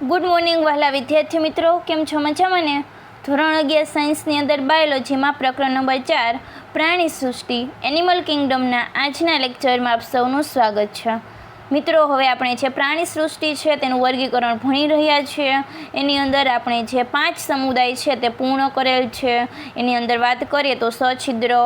Good morning વહાલા વિદ્યાર્થી મિત્રો, કેમ છો? મજામાં ને? ધોરણ 11 સાયન્સની અંદર બાયોલોજીમાં પ્રકરણ નંબર 4 પ્રાણી સૃષ્ટિ એનિમલ કિંગડમના આજના લેક્ચરમાં આપ સૌનું સ્વાગત છે. મિત્રો, હવે આપણે જે પ્રાણી સૃષ્ટિ છે તેનું વર્ગીકરણ ભણી રહ્યા છીએ. એની અંદર આપણે જે 5 સમુદાય છે તે પૂર્ણ કરેલ છે. એની અંદર વાત કરીએ તો સછિદ્ર,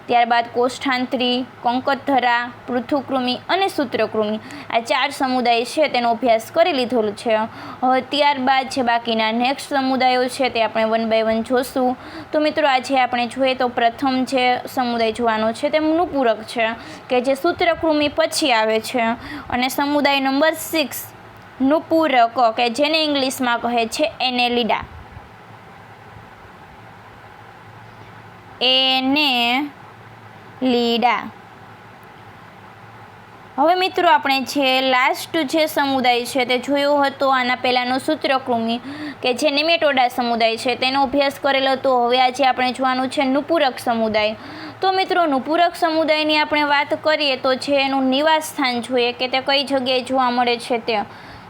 ત્યારબાદ કોષ્ઠાંતરી, કંકતધરા, પૃથુકૃમિ અને સૂત્રકૃમિ, આ 4 સમુદાય છે તેનો અભ્યાસ કરી લીધેલો છે. હવે ત્યારબાદ જે બાકીના નેક્સ્ટ સમુદાયો છે તે આપણે 1 by 1 જોશું. તો મિત્રો, આજે આપણે જોઈએ તો પ્રથમ જે સમુદાય જોવાનો છે તે નુપૂરક છે, કે જે સૂત્રકૃમિ પછી આવે છે. અને સમુદાય નંબર 6 નુપૂરક, કે જેને ઇંગ્લિશમાં કહે છે એનેલિડા. લીડા. હવે મિત્રો, આપણે જે લાસ્ટ જે સમુદાય છે તે જોયો હતો આના પહેલાંનો સૂત્રકૃમિ, કે જે નેમેટોડા સમુદાય છે તેનો અભ્યાસ કરેલો હતો. હવે આજે આપણે જોવાનું છે નુપૂરક સમુદાય. તો મિત્રો, નુપૂરક સમુદાયની આપણે વાત કરીએ તો જે એનું નિવાસ સ્થાન જોઈએ કે તે કઈ જગ્યાએ જોવા મળે છે તે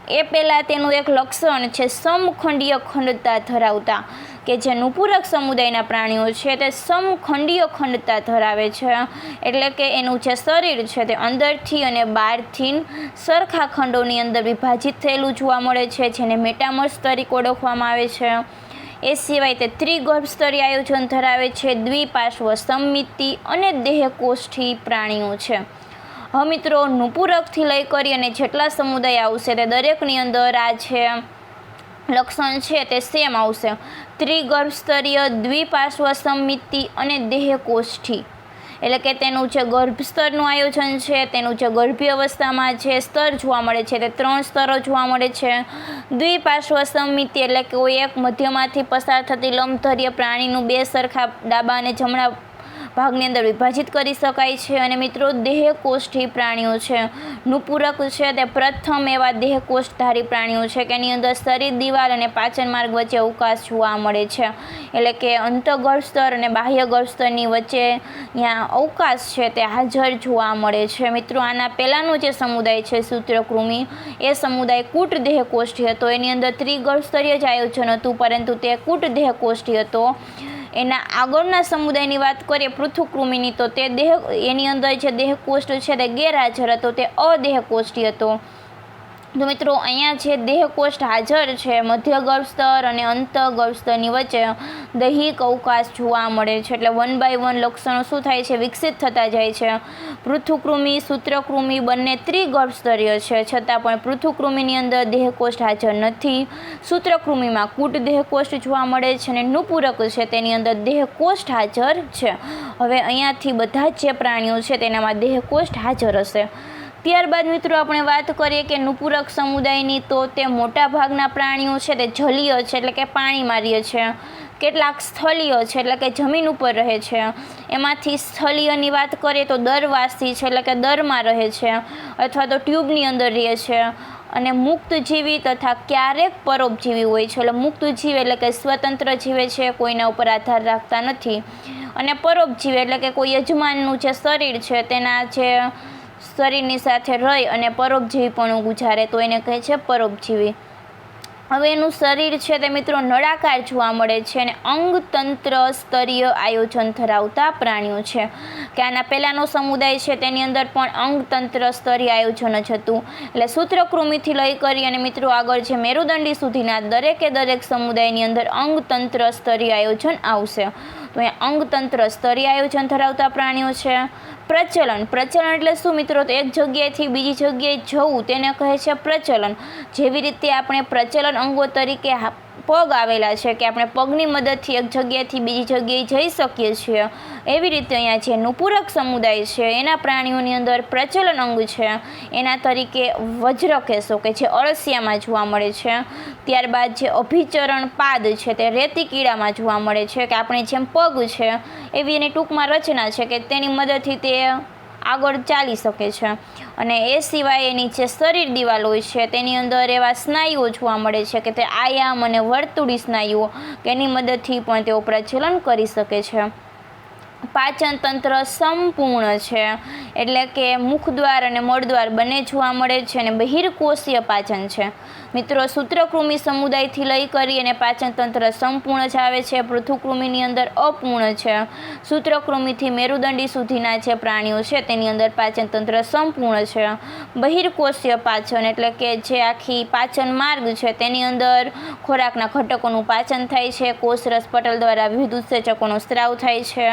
એ પહેલાં તેનું એક લક્ષણ છે સમખંડીય ખંડતા ધરાવતા, કે જે નુપૂરક સમુદાયના પ્રાણીઓ છે તે સમખંડીય ખંડતા ધરાવે છે. એટલે કે એનું જે શરીર છે તે અંદરથી અને બહારથી સરખા ખંડોની અંદર વિભાજિત થયેલું જોવા મળે છે, જેને મેટામર્સ તરીકે ઓળખવામાં આવે છે. એ સિવાય તે ત્રિગર્ભસ્તરીય આયોજન ધરાવે છે, દ્વિપાર્શ્વ સમમિતિ અને દેહકોષ્ઠી પ્રાણીઓ છે. હવે મિત્રો, નુપૂરકથી લઈ કરી અને જેટલા સમુદાય આવશે તે દરેકની અંદર આ જે લક્ષણ છે તે સેમ આવશે: ત્રિગર્ભસ્તરીય, દ્વિપાર્શ્વ સમમિતિ અને દેહકોષ્ઠી. એટલે કે તેનું જે ગર્ભસ્તરનું આયોજન છે, તેનું જે ગર્ભીય અવસ્થામાં જે સ્તર જોવા મળે છે તે 3 સ્તરો જોવા મળે છે. દ્વિપાર્શ્વ સમમિતિ એટલે કે કોઈ એક મધ્યમાંથી પસાર થતી લંબધર્ય પ્રાણીનું 2 સરખા ડાબા અને જમણા ભાગની અંદર વિભાજિત કરી શકાય છે. અને મિત્રો, દેહકોષ્ઠી પ્રાણીઓ છે. નુપૂરક છે તે પ્રથમ એવા દેહકોષ્ઠધારી પ્રાણીઓ છે કે એની અંદર શરીર દિવાલ અને પાચન માર્ગ વચ્ચે અવકાશ જોવા મળે છે. એટલે કે અંતઃગર્ભસ્તર અને બાહ્ય ગર્ભસ્તરની વચ્ચે ત્યાં અવકાશ છે તે હાજર જોવા મળે છે. મિત્રો, આના પહેલાંનો જે સમુદાય છે સૂત્રકૃમિ, એ સમુદાય કૂટ દેહકોષ્ઠી હતો. એની અંદર ત્રિગર્ભસ્તરીય જ આયોજન હતું, પરંતુ તે કૂટ દેહકોષ્ઠી હતો. એના આગળના સમુદાયની વાત કરીએ પૃથુકૃમિની, તો તે એની અંદર જે દેહકોષ્ઠ છે તે ગેરહાજર હતો, તે અદેહકોષ્ઠી હતો. તો મિત્રો, અહીંયા જે દેહકોષ્ઠ હાજર છે મધ્ય ગર્ભસ્તર અને અંતઃગર્ભસ્તરની વચ્ચે દૈહિક અવકાશ જોવા મળે છે. એટલે 1 by 1 લક્ષણો શું થાય છે? વિકસિત થતા જાય છે. પૃથુકૃમિ, સૂત્રકૃમિ બંને ત્રિગર્ભસ્તરીય છે, છતાં પણ પૃથુકૃમિની અંદર દેહકોષ્ઠ હાજર નથી. સૂત્રકૃમિમાં કૂટ દેહકોષ્ઠ જોવા મળે છે અને નુપૂરક છે તેની અંદર દેહકોષ્ઠ હાજર છે. હવે અહીંયાથી બધા જ જે પ્રાણીઓ છે તેનામાં દેહકોષ્ઠ હાજર હશે. ત્યારબાદ મિત્રો, આપણે વાત કરીએ કે નુપૂરક સમુદાયની, તો તે મોટા ભાગના પ્રાણીઓ છે તે જલીય છે, એટલે કે પાણીમાં રહે છે. કેટલાક સ્થળીય છે, એટલે કે જમીન ઉપર રહે છે. એમાંથી સ્થળીયની વાત કરીએ તો દરવાસી છે, એટલે કે દરમાં રહે છે અથવા તો ટ્યુબની અંદર રહે છે. અને મુક્તજીવી તથા ક્યારેક પરોપજીવી હોય છે. એટલે મુક્તજીવી એટલે કે સ્વતંત્ર જીવે છે, કોઈના ઉપર આધાર રાખતા નથી. અને પરોપજીવી એટલે કે કોઈ યજમાનનું જે શરીર છે તેના જે શરીરની સાથે રહી અને પરોપજીવીપણું ગુજારે તો એને કહે છે પરોપજીવી. હવે એનું શરીર છે તે મિત્રો નળાકાર જોવા મળે છે અને અંગતંત્ર સ્તરીય આયોજન ધરાવતા પ્રાણીઓ છે. કે આના પહેલાંનો સમુદાય છે તેની અંદર પણ અંગતંત્ર સ્તરીય આયોજન જ હતું. એટલે સૂત્રકૃમિથી લઈ કરી અને મિત્રો આગળ જે મેરુદંડી સુધીના દરેક સમુદાયની અંદર અંગતંત્ર સ્તરીય આયોજન આવશે. તો અહીંયા અંગતંત્ર સ્તરીય આયોજન ધરાવતા પ્રાણીઓ છે. પ્રચલન એટલે શું મિત્રો? તો એક જગ્યાએથી બીજી જગ્યાએ જવું તેને કહે છે પ્રચલન. જેવી રીતે આપણે પ્રચલન અંગો તરીકે પગ આવેલા છે, કે આપણે પગની મદદથી એક જગ્યાએથી બીજી જગ્યાએ જઈ શકીએ છીએ, એવી રીતે અહીંયા જે નુપૂરક સમુદાય છે એના પ્રાણીઓની અંદર પ્રચલન અંગ છે. એના તરીકે વજ્રકેશો, કે જે અળસિયામાં જોવા મળે છે. ત્યારબાદ જે અભિચરણ પાદ છે તે રેતી કીડામાં જોવા મળે છે, કે આપણે જેમ પગ છે એવી એની ટૂંકમાં રચના છે કે તેની મદદથી તે આગળ ચાલી શકે છે. અને એ સિવાય એની જે શરીર દિવાલ હોય છે તેની અંદર એવા સ્નાયુઓ જોવા મળે છે કે તે આયામ અને વર્તુળી સ્નાયુઓ, કે એની મદદથી પણ તેઓ પ્રચલન કરી શકે છે. પાચન તંત્ર સંપૂર્ણ છે, એટલે કે મુખદ્વાર અને મળદ્વાર બંને જોવા મળે છે અને બહિર્કોષીય પાચન છે. મિત્રો સૂત્રકૃમિ સમુદાયથી લઈ કરી અને પાચન તંત્ર સંપૂર્ણ જ આવે છે. પૃથુકૃમિની અંદર અપૂર્ણ છે. સૂત્રકૃમિથી મેરુદંડી સુધીના જે પ્રાણીઓ છે તેની અંદર પાચન તંત્ર સંપૂર્ણ છે. બહિર્કોષીય પાચન એટલે કે જે આખી પાચન માર્ગ છે તેની અંદર ખોરાકના ઘટકોનું પાચન થાય છે. કોષરસ પટલ દ્વારા વિવિધ ઉત્સેચકોનો સ્ત્રાવ થાય છે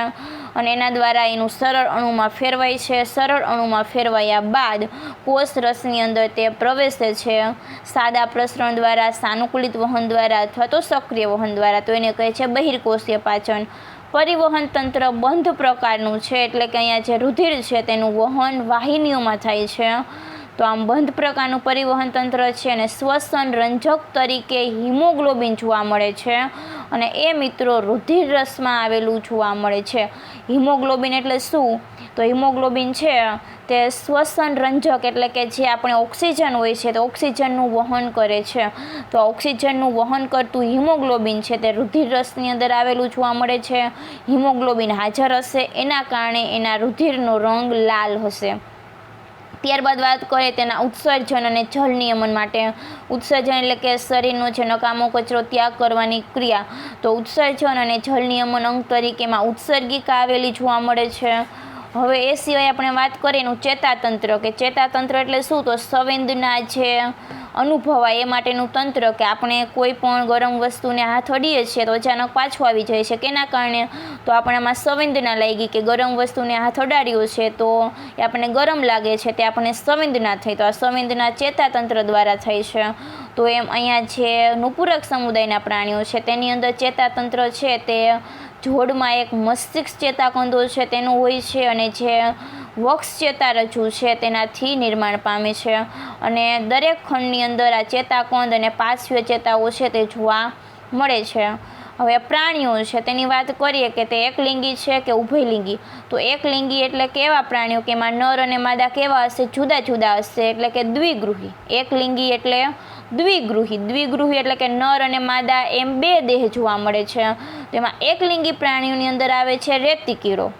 અને એના દ્વારા એનું સરળ અણુમાં ફેરવાય છે. સરળ અણુમાં ફેરવાયા બાદ કોષ રસની અંદર તે પ્રવેશે છે, સાદા પ્રસરણ દ્વારા, સાનુકૂલિત વહન દ્વારા અથવા તો સક્રિય વહન દ્વારા. તો એને કહે છે બહિર્કોષીય પાચન. પરિવહન તંત્ર બંધ પ્રકારનું છે, એટલે કે અહીંયા જે રુધિર છે તેનું વહન વાહિનીઓમાં થાય છે. તો આમ બંધ પ્રકારનું પરિવહન તંત્ર છે અને શ્વસન રંજક તરીકે હિમોગ્લોબિન જોવા મળે છે અને એ મિત્રો રુધિર રસમાં આવેલું જોવા મળે છે. હિમોગ્લોબિન એટલે શું? તો હિમોગ્લોબિન છે તે શ્વસન રંજક એટલે કે જે આપણે ઓક્સિજન હોય છે તો ઓક્સિજનનું વહન કરે છે. તો ઓક્સિજનનું વહન કરતું હિમોગ્લોબિન છે તે રુધિર રસની અંદર આવેલું જોવા મળે છે. હિમોગ્લોબિન હાજર હશે એના કારણે એના રુધિરનો રંગ લાલ હશે. ત્યારબાદ વાત કરીએ તેના ઉત્સર્જન અને જળ નિયમન માટે. ઉત્સર્જન એટલે કે શરીરનો જે નકામો કચરો ત્યાગ કરવાની ક્રિયા. તો ઉત્સર્જન અને જળ નિયમન અંગ તરીકેમાં ઉત્સર્ગિકા આવેલી જોવા મળે છે. હવે એ સિવાય આપણે વાત કરીએ એનું ચેતાતંત્ર, કે ચેતાતંત્ર એટલે શું? તો સંવેદના જે અનુભવાય એ માટેનું તંત્ર, કે આપણે કોઈ પણ ગરમ વસ્તુને હાથ અડીએ છીએ તો અચાનક પાછું આવી જાય છે. કેના કારણે? તો આપણામાં સંવેદના લાગી કે ગરમ વસ્તુને હાથ અડાડ્યો છે તો એ આપણને ગરમ લાગે છે, તે આપણને સંવેદના થઈ. તો આ સંવેદના ચેતાતંત્ર દ્વારા થઈ છે. તો એમ અહીંયા જે નુપુરક સમુદાયના પ્રાણીઓ છે તેની અંદર ચેતાતંત્ર છે તે જોડમાં એક મસ્તિષ્ક ચેતાકંદો છે તેનું હોય છે અને જે વક્ષ ચેતારજ્જુ છે તેનાથી નિર્માણ પામે છે અને દરેક ખંડની અંદર આ ચેતાકંદ અને પાર્શ્વ ચેતાઓ છે તે જોવા મળે છે. હવે પ્રાણીઓ છે તેની વાત કરીએ કે તે એકલિંગી છે કે ઉભયલિંગી. તો એકલિંગી એટલે કે એવા પ્રાણીઓ કે એમાં નર અને માદા કેવા હશે? જુદા જુદા હશે, એટલે કે દ્વિગૃહી. એકલિંગી એટલે દ્વિગૃહી. દ્વિગૃહી એટલે કે નર અને માદા એમ બે દેહ જોવા મળે છે. તેમાં એકલિંગી પ્રાણીઓની અંદર આવે છે રેતી કીડો,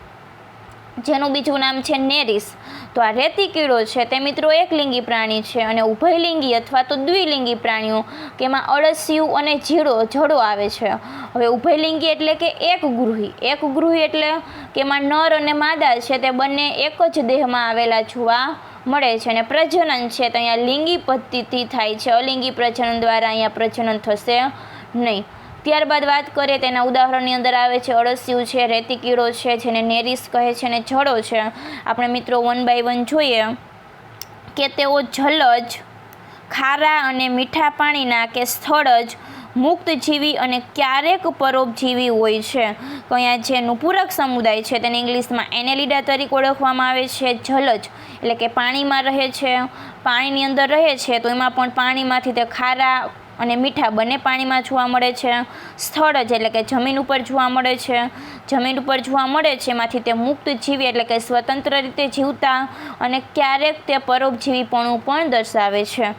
જેનું બીજું નામ છે નેરિસ. તો આ રેતી કીડો છે તે મિત્રો એકલિંગી પ્રાણી છે. અને ઉભયલિંગી અથવા તો દ્વિલિંગી પ્રાણીઓ કે એમાં અળસિયું અને જડો આવે છે. હવે ઉભયલિંગી એટલે કે એકગૃહી. એકગૃહી એટલે કે એમાં નર અને માદા છે તે બંને એક જ દેહમાં આવેલા જોવા મળે છે. અને પ્રજનન છે તો અહીંયા લિંગી પદ્ધતિથી થાય છે. અલિંગી પ્રજનન દ્વારા અહીંયા પ્રજનન થશે નહીં. ત્યારબાદ વાત કરીએ તેના ઉદાહરણની અંદર આવે છે અળસિયું છે, રેતી કીડો છે જેને નેરિસ કહે છે, અને જડો છે. આપણે મિત્રો 1 by 1 જોઈએ કે તેઓ જલજ, ખારા અને મીઠા પાણીના કે સ્થળજ, મુક્તજીવી અને ક્યારેક પરોપજીવી હોય છે. તો અહીંયા જે નુપુરક સમુદાય છે તેને ઇંગ્લિશમાં એનેલિડા તરીકે ઓળખવામાં આવે છે. જલજ એટલે કે પાણીમાં રહે છે, પાણીની અંદર રહે છે તો એમાં પણ પાણીમાંથી તે ખારા અને મીઠા બંને પાણીમાં જોવા મળે છે. સ્થળ જ એટલે કે જમીન ઉપર જોવા મળે છે. જમીન ઉપર જોવા મળે છે એમાંથી તે મુક્ત જીવી એટલે કે સ્વતંત્ર રીતે જીવતા અને ક્યારેક તે પરોપજીવીપણું પણ દર્શાવે છે.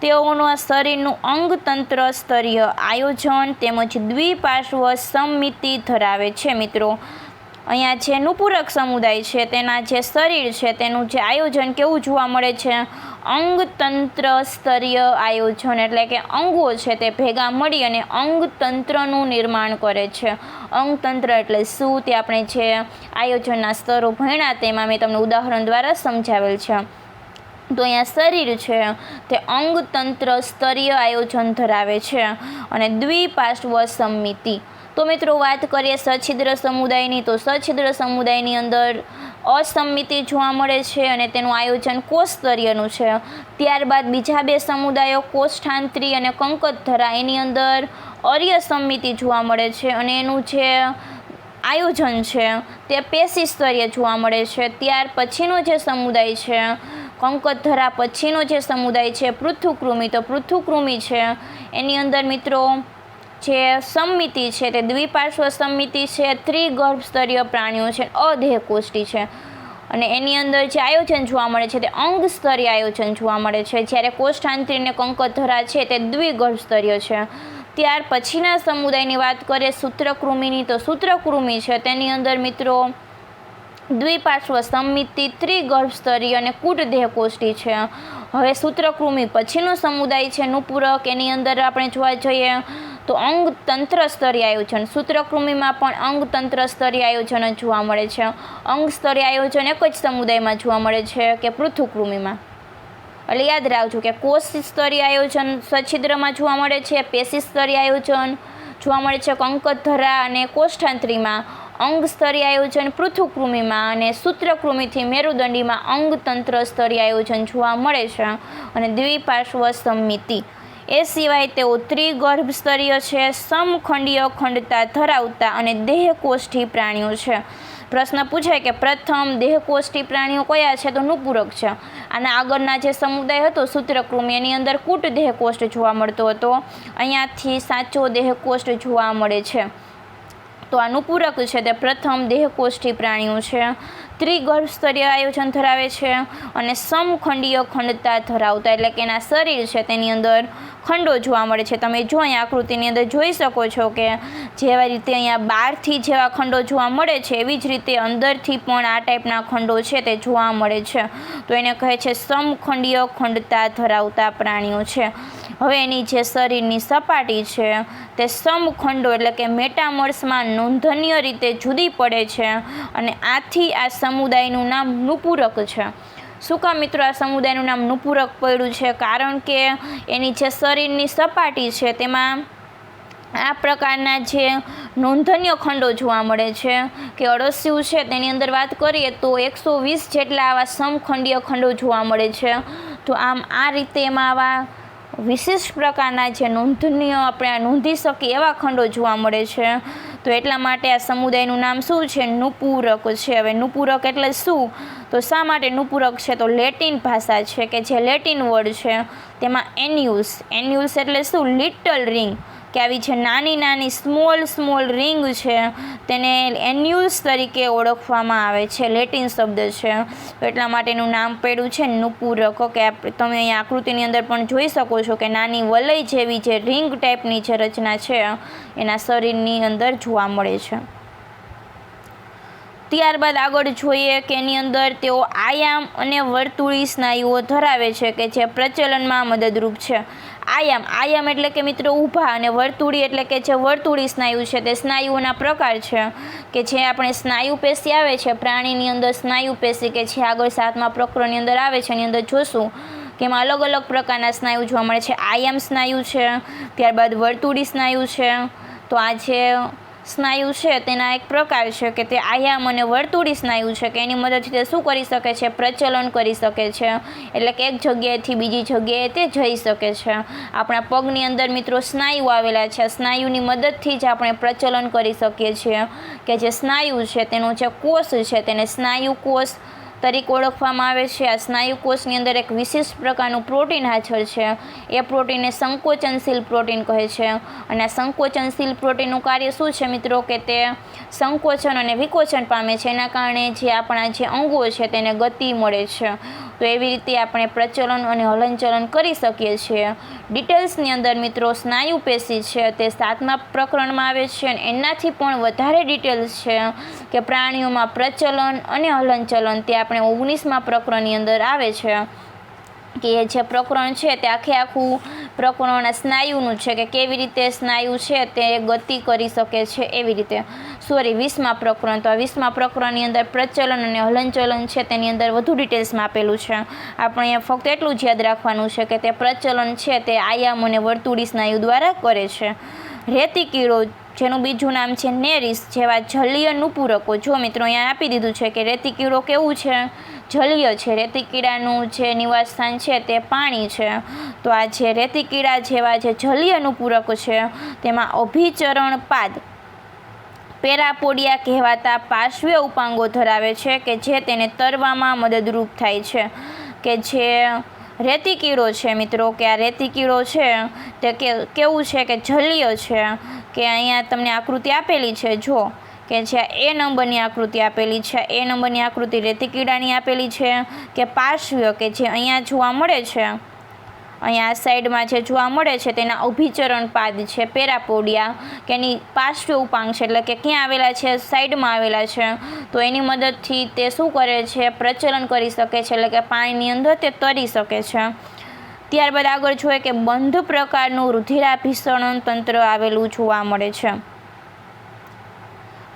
તેઓનું શરીરનું અંગતંત્ર સ્તરીય આયોજન તેમજ દ્વિપાર્શ્વ સમમિતિ ધરાવે છે. મિત્રો અહીંયા જે નુપુરક સમુદાય છે તેના જે શરીર છે તેનું જે આયોજન કેવું જોવા મળે છે? અંગતંત્ર સ્તરીય આયોજન, એટલે કે અંગો છે તે ભેગા મળી અને અંગતંત્રનું નિર્માણ કરે છે. અંગતંત્ર એટલે શું તે આપણે જે આયોજનના સ્તરો ભણ્યા તેમાં મેં તમને ઉદાહરણ દ્વારા સમજાવેલ છે. તો અહીંયા શરીર છે તે અંગતંત્ર સ્તરીય આયોજન ધરાવે છે અને દ્વિપાર્શ્વ સમમિતિ. તો મિત્રો વાત કરીએ સછિદ્ર સમુદાયની, તો સછિદ્ર સમુદાયની અંદર અસમિતિ જોવા મળે છે અને તેનું આયોજન કોષ સ્તરીયનું છે. ત્યારબાદ બીજા બે સમુદાયો કોષ્ઠાંત્રી અને કંકતધરા, એની અંદર અર્ય સમિતિ જોવા મળે છે અને એનું જે આયોજન છે તે પેશી સ્તરીય જોવા મળે છે. ત્યાર પછીનો જે સમુદાય છે કંકતધરા પછીનો જે સમુદાય છે પૃથુકૃમિ, તો પૃથુકૃમિ છે એની અંદર મિત્રો જે સમમિતિ છે તે દ્વિપાર્શ્વ સમમિતિ છે. ત્રિગર્ભ સ્તરીય પ્રાણીઓ છે, અદેહકોષ્ઠી છે અને એની અંદર જે આયોજન જોવા મળે છે તે અંગ સ્તરીય આયોજન જોવા મળે છે. જ્યારે કોષ્ઠાંત્રી અને કંકતધરા છે તે દ્વિગર્ભ સ્તરીય છે. ત્યાર પછીના સમુદાયની વાત કરીએ સૂત્રકૃમિની, તો સૂત્રકૃમિ છે તેની અંદર મિત્રો દ્વિપાર્શ્વ સમમિતિ, ત્રિગર્ભસ્તરી અને કૂટદેહ કોષ્ઠી છે. હવે સૂત્રકૃમિ પછીનો સમુદાય છે નુપૂરક. એની અંદર આપણે જોવા જઈએ તો અંગતંત્ર સ્તરીય આયોજન. સૂત્રકૃમિમાં પણ અંગતંત્ર સ્તરીય આયોજન જ જોવા મળે છે. અંગ સ્તરીય આયોજન એક જ સમુદાયમાં જોવા મળે છે કે પૃથુકૃમિમાં. એટલે યાદ રાખજો કે કોષ સ્તરીય આયોજન સછિદ્રમાં જોવા મળે છે, પેશી સ્તરીય આયોજન જોવા મળે છે કંકતધરા અને કોષ્ઠાંત્રીમાં, અંગ સ્તરીય આયોજન પૃથુકૃમિમાં, અને સૂત્રકૃમિથી મેરુદંડીમાં અંગતંત્ર સ્તરીય આયોજન જોવા મળે છે, અને દ્વિપાર્શ્વ સમમિતિ. એ સિવાય તેઓ ત્રિગર્ભસ્તરીય છે, સમખંડીય ખંડતા ધરાવતા અને દેહકોષ્ઠી પ્રાણીઓ છે. પ્રશ્ન પૂછાય કે પ્રથમ દેહકોષ્ઠી પ્રાણીઓ કયા છે, તો નુપૂરક છે. આના આગળના જે સમુદાય હતો સૂત્રકૃમિ, એની અંદર કૂટ દેહકોષ્ઠ જોવા મળતો હતો. અહીંયાથી સાચો દેહકોષ્ઠ જોવા મળે છે. તો આ નુપૂરક છે તે પ્રથમ દેહકોષ્ઠી પ્રાણીઓ છે. ત્રિગર્ભસ્તરીય આયોજન ધરાવે છે અને સમખંડીય ખંડતા ધરાવતા, એટલે કે એના શરીર છે તેની અંદર ખંડો જોવા મળે છે. તમે જો અહીંયા આકૃતિની અંદર જોઈ શકો છો કે જેવા રીતે અહીંયા બહારથી જેવા ખંડો જોવા મળે છે એવી જ રીતે અંદરથી પણ આ ટાઈપના ખંડો છે તે જોવા મળે છે. તો એને કહે છે સમખંડીય ખંડતા ધરાવતા પ્રાણીઓ છે. હવે એની જે શરીરની સપાટી છે તે સમખંડો એટલે કે મેટામર્સમાં નોંધનીય રીતે જુદી પડે છે, અને આથી આ સમુદાયનું નામ નુપૂરક છે. શું કામ મિત્રો આ સમુદાયનું નામ નુપૂરક પડ્યું છે? કારણ કે એની જે શરીરની સપાટી છે તેમાં આ પ્રકારના જે નોંધનીય ખંડો જોવા મળે છે કે અળસિયું છે તેની અંદર વાત કરીએ તો 120 જેટલા આવા સમખંડીય ખંડો જોવા મળે છે. તો આમ આ રીતે એમાં આવા વિશિષ્ટ પ્રકારના જે નોંધનીય આપણે નોંધી શકીએ એવા ખંડો જોવા મળે છે. તો એટલા માટે આ સમુદાયનું નામ શું છે? નુપૂરક છે. હવે નુપૂરક એટલે શું? તો શા માટે નુપૂરક છે? તો લેટિન ભાષા છે કે જે લેટિન વર્ડ છે તેમાં એન્યુસ. એન્યુસ એટલે શું? લિટલ રિંગ, કે આવી જે નાની નાની સ્મોલ રિંગ છે તેને એન્યુલ્સ તરીકે ઓળખવામાં આવે છે. લેટિન શબ્દ છે. તો એટલા માટેનું નામ પડ્યું છે નુપૂરક. કે તમે અહીંયા આકૃતિની અંદર પણ જોઈ શકો છો કે નાની વલય જેવી જે રિંગ ટાઈપની જે રચના છે એના શરીરની અંદર જોવા મળે છે. ત્યારબાદ આગળ જોઈએ કે એની અંદર તેઓ આયામ અને વર્તુળી સ્નાયુઓ ધરાવે છે કે જે પ્રચલનમાં મદદરૂપ છે. આયામ એટલે કે મિત્રો ઊભા, અને વર્તુળી એટલે કે જે વર્તુળી સ્નાયુ છે તે સ્નાયુઓના પ્રકાર છે કે જે આપણે સ્નાયુ પેશી આવે છે પ્રાણીની અંદર, સ્નાયુ પેશી કે જે આગળ 7મા પ્રકરણની અંદર આવે છે એની અંદર જોશું કે એમાં અલગ અલગ પ્રકારના સ્નાયુ જોવા મળે છે. આયામ સ્નાયુ છે, ત્યારબાદ વર્તુળી સ્નાયુ છે. તો આ જે સ્નાયુ છે તેના એક પ્રકાર છે કે તે આયામ અને વર્તુળી સ્નાયુ છે કે એની મદદથી તે શું કરી શકે છે? પ્રચલન કરી શકે છે. એટલે કે એક જગ્યાએથી બીજી જગ્યાએ તે જઈ શકે છે. આપણા પગની અંદર મિત્રો સ્નાયુ આવેલા છે. સ્નાયુની મદદથી જ આપણે પ્રચલન કરી શકીએ છીએ. કે જે સ્નાયુ છે તેનો જે કોષ છે તેને સ્નાયુ કોષ તરીકે ઓળખવામાં આવે છે. આ સ્નાયુ કોષની અંદર એક વિશિષ્ટ પ્રકારનું પ્રોટીન હાજર છે. એ પ્રોટીનને સંકોચનશીલ પ્રોટીન કહે છે. અને આ સંકોચનશીલ પ્રોટીનનું કાર્ય શું છે મિત્રો? કે તે સંકોચન અને વિકોચન પામે છે. એના કારણે જે આપણા જે અંગો છે તેને ગતિ મળે છે. તો એવી રીતે આપણે પ્રચલન અને હલનચલન કરી શકીએ છીએ. ડિટેલ્સની અંદર મિત્રો સ્નાયુ પેશી છે તે 7મા પ્રકરણમાં આવે છે, અને એનાથી પણ વધારે ડિટેલ્સ છે કે પ્રાણીઓમાં પ્રચલન અને હલનચલન તે આપણે 19મા પ્રકરણની અંદર આવે છે. કે જે પ્રકરણ છે તે આખું પ્રકરણ સ્નાયુનું છે કે કેવી રીતે સ્નાયુ છે તે ગતિ કરી શકે છે એવી રીતે. 20મા પ્રકરણ. તો આ 20મા પ્રકરણની અંદર પ્રચલન અને હલનચલન છે તેની અંદર વધુ ડિટેલ્સમાં આપેલું છે. આપણે અહીંયા ફક્ત એટલું જ યાદ રાખવાનું છે કે તે પ્રચલન છે તે આયામ અને વર્તુળી સ્નાયુ દ્વારા કરે છે. રેતી કીડો જેનું બીજું નામ છે નેરિસ જેવા જલીય નુપૂરકો. જો મિત્રો અહીંયા આપી દીધું છે કે રેતી કીડો કેવું છે? જલીય છે. રેતી કીડાનું જે નિવાસ સ્થાન છે તે પાણી છે. તો આ જે રેતી કીડા જેવા જે જલીય નુપૂરક છે તેમાં અભિચરણ પાદ પેરાપોડિયા કહેવાતા પાર્શ્વીય ઉપાંગો ધરાવે છે કે જે તેને તરવામાં મદદરૂપ થાય છે. કે જે રેતી કીડો છે મિત્રો, કે આ રેતી કીડો છે તે કેવું છે? કે જલીય છે. કે અહીંયા તમને આકૃતિ આપેલી છે જો કે જે એ નંબરની આકૃતિ આપેલી છે. એ નંબરની આકૃતિ રેતી કીડાની આપેલી છે કે પાર્શ્વીય કે જે અહીંયા જોવા મળે છે અહીંયા આ સાઈડમાં જે જોવા મળે છે તેના અભિચરણ પાદ છે પેરાપોડિયા, કે એની પાર્શ્વ ઉપાંગ છે, એટલે કે ક્યાં આવેલા છે, સાઈડમાં આવેલા છે. તો એની મદદથી તે શું કરે છે, પ્રચલન કરી શકે છે, એટલે કે પાણીની અંદર તે તરી શકે છે. ત્યારબાદ આગળ જોઈએ કે બંધ પ્રકારનું રુધિરાભિસરણ તંત્ર આવેલું જોવા મળે છે.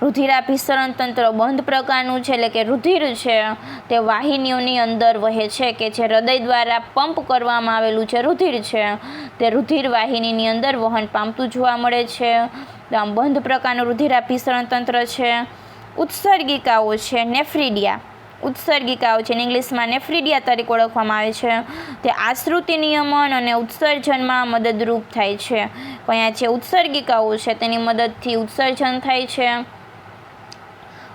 રુધિરાભિસરણ તંત્ર બંધ પ્રકારનું છે, એટલે કે રુધિર છે તે વાહિનીઓની અંદર વહે છે, કે જે હૃદય દ્વારા પંપ કરવામાં આવેલું જે રુધિર છે તે રુધિર વાહિનીની અંદર વહન પામતું જોવા મળે છે. આમ બંધ પ્રકારનું રુધિરાભિસરણ તંત્ર છે. ઉત્સર્ગિકાઓ છે નેફ્રિડિયા, ઉત્સર્ગિકાઓ છે ઇંગ્લિશમાં નેફ્રિડિયા તરીકે ઓળખવામાં આવે છે. તે આશ્રુતિ નિયમન અને ઉત્સર્જનમાં મદદરૂપ થાય છે. અહીંયા જે ઉત્સર્ગિકાઓ છે તેની મદદથી ઉત્સર્જન થાય છે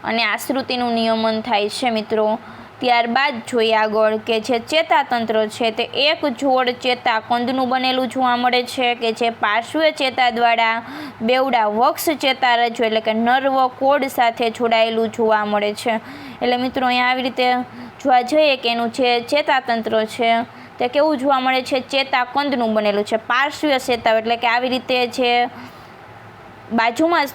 અને આશ્રુતિનું નિયમન થાય છે મિત્રો. ત્યારબાદ જોઈએ આગળ કે જે ચેતાતંત્ર છે તે એક જોડ ચેતાકંદનું બનેલું જોવા મળે છે, કે જે પાર્શ્વ ચેતા દ્વારા બેવડા વક્ષ ચેતારજ્જુ એટલે કે નર્વ કોડ સાથે જોડાયેલું જોવા મળે છે. એટલે મિત્રો અહીંયા આવી રીતે જોવા જઈએ કે એનું જે ચેતાતંત્ર છે તે કેવું જોવા મળે છે, ચેતાકંદનું બનેલું છે. પાર્શ્વ ચેતા એટલે કે આવી રીતે જે બાજુમાં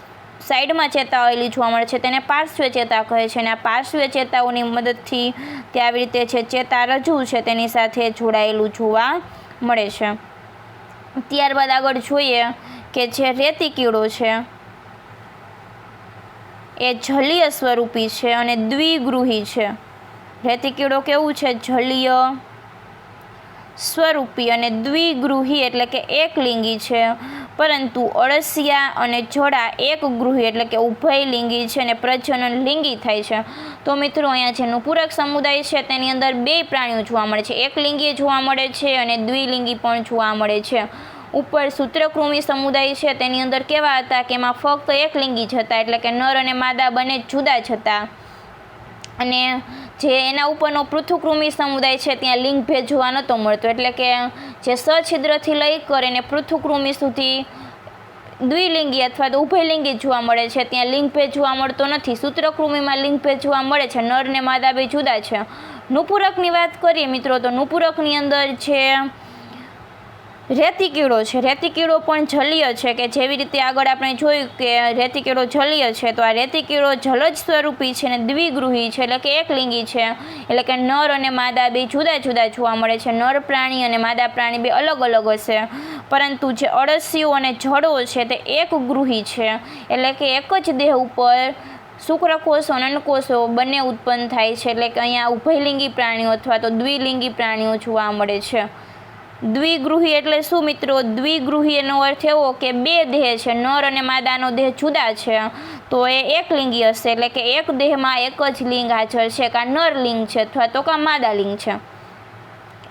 સાઈડમાં ચેતા આવેલી જોવા મળે છે તેને પાર્શ્વ ચેતા કહે છે. અને આ પાર્શ્વ ચેતાઓની મદદથી તે આવી રીતે છે ચેતારજ્જુ છે તેની સાથે જોડાયેલું જોવા મળે છે. ત્યારબાદ આગળ જોઈએ કે જે રેતિકીડો છે એ જલીય સ્વરૂપી છે અને દ્વિગૃહી છે. રેતિકીડો કેવું છે, જલીય સ્વરૂપી અને દ્વિગૃહી એટલે કે એકલિંગી છે, પરંતુ અળસિયા અને જડા એકગૃહી એટલે કે ઉભયલિંગી છે અને પ્રજનન લિંગી થાય છે. તો મિત્રો અહીંયા જે નુપુરક સમુદાય છે તેની અંદર બે પ્રાણીઓ જોવા મળે છે, એકલિંગી જોવા મળે છે અને દ્વિલિંગી પણ જોવા મળે છે. ઉપર સૂત્રકૃમિ સમુદાય છે તેની અંદર કેવા હતા કે એમાં ફક્ત એકલિંગી જ હતા, એટલે કે નર અને માદા બંને જુદા જ હતા. અને જે એના ઉપરનો પૃથુકૃમિ સમુદાય છે ત્યાં લિંગભેદ જોવા નહોતો મળતો, એટલે કે જે સછિદ્રથી લઈ કરીને પૃથુકૃમિ સુધી દ્વિલિંગી અથવા તો ઉભયલિંગી જોવા મળે છે, ત્યાં લિંગભેદ જોવા મળતો નથી. સૂત્રકૃમિમાં લિંગભેદ જોવા મળે છે, નર ને માદા બે જુદા છે. નુપુરકની વાત કરીએ મિત્રો તો નુપુરકની અંદર છે રેતિકીડો છે. રેતિકીડો પણ જલીય છે, કે જેવી રીતે આગળ આપણે જોયું કે રેતિકીડો જલીય છે, તો આ રેતિકીડો જલજ સ્વરૂપી છે અને દ્વિગૃહી છે, એટલે કે એકલિંગી છે, એટલે કે નર અને માદા બે જુદા જુદા જોવા મળે છે. નર પ્રાણી અને માદા પ્રાણી બે અલગ અલગ હશે, પરંતુ જે અળસિયું અને જડો છે તે એકગૃહી છે, એટલે કે એક જ દેહ ઉપર શુક્રકોષો અને અંડકોષો બંને ઉત્પન્ન થાય છે. એટલે કે અહીંયા ઉભયલિંગી પ્રાણીઓ અથવા તો દ્વિલિંગી પ્રાણીઓ જોવા મળે છે. દ્વિગૃહી એટલે શું મિત્રો, દ્વિગૃહી એનો અર્થ એવો કે બે દેહ છે, નર અને માદાનો દેહ જુદા છે, તો એ એકલિંગી હશે, એટલે કે એક દેહમાં એક જ લિંગ હાજર છે, કાં નર લિંગ છે અથવા તો કાં માદા લિંગ છે.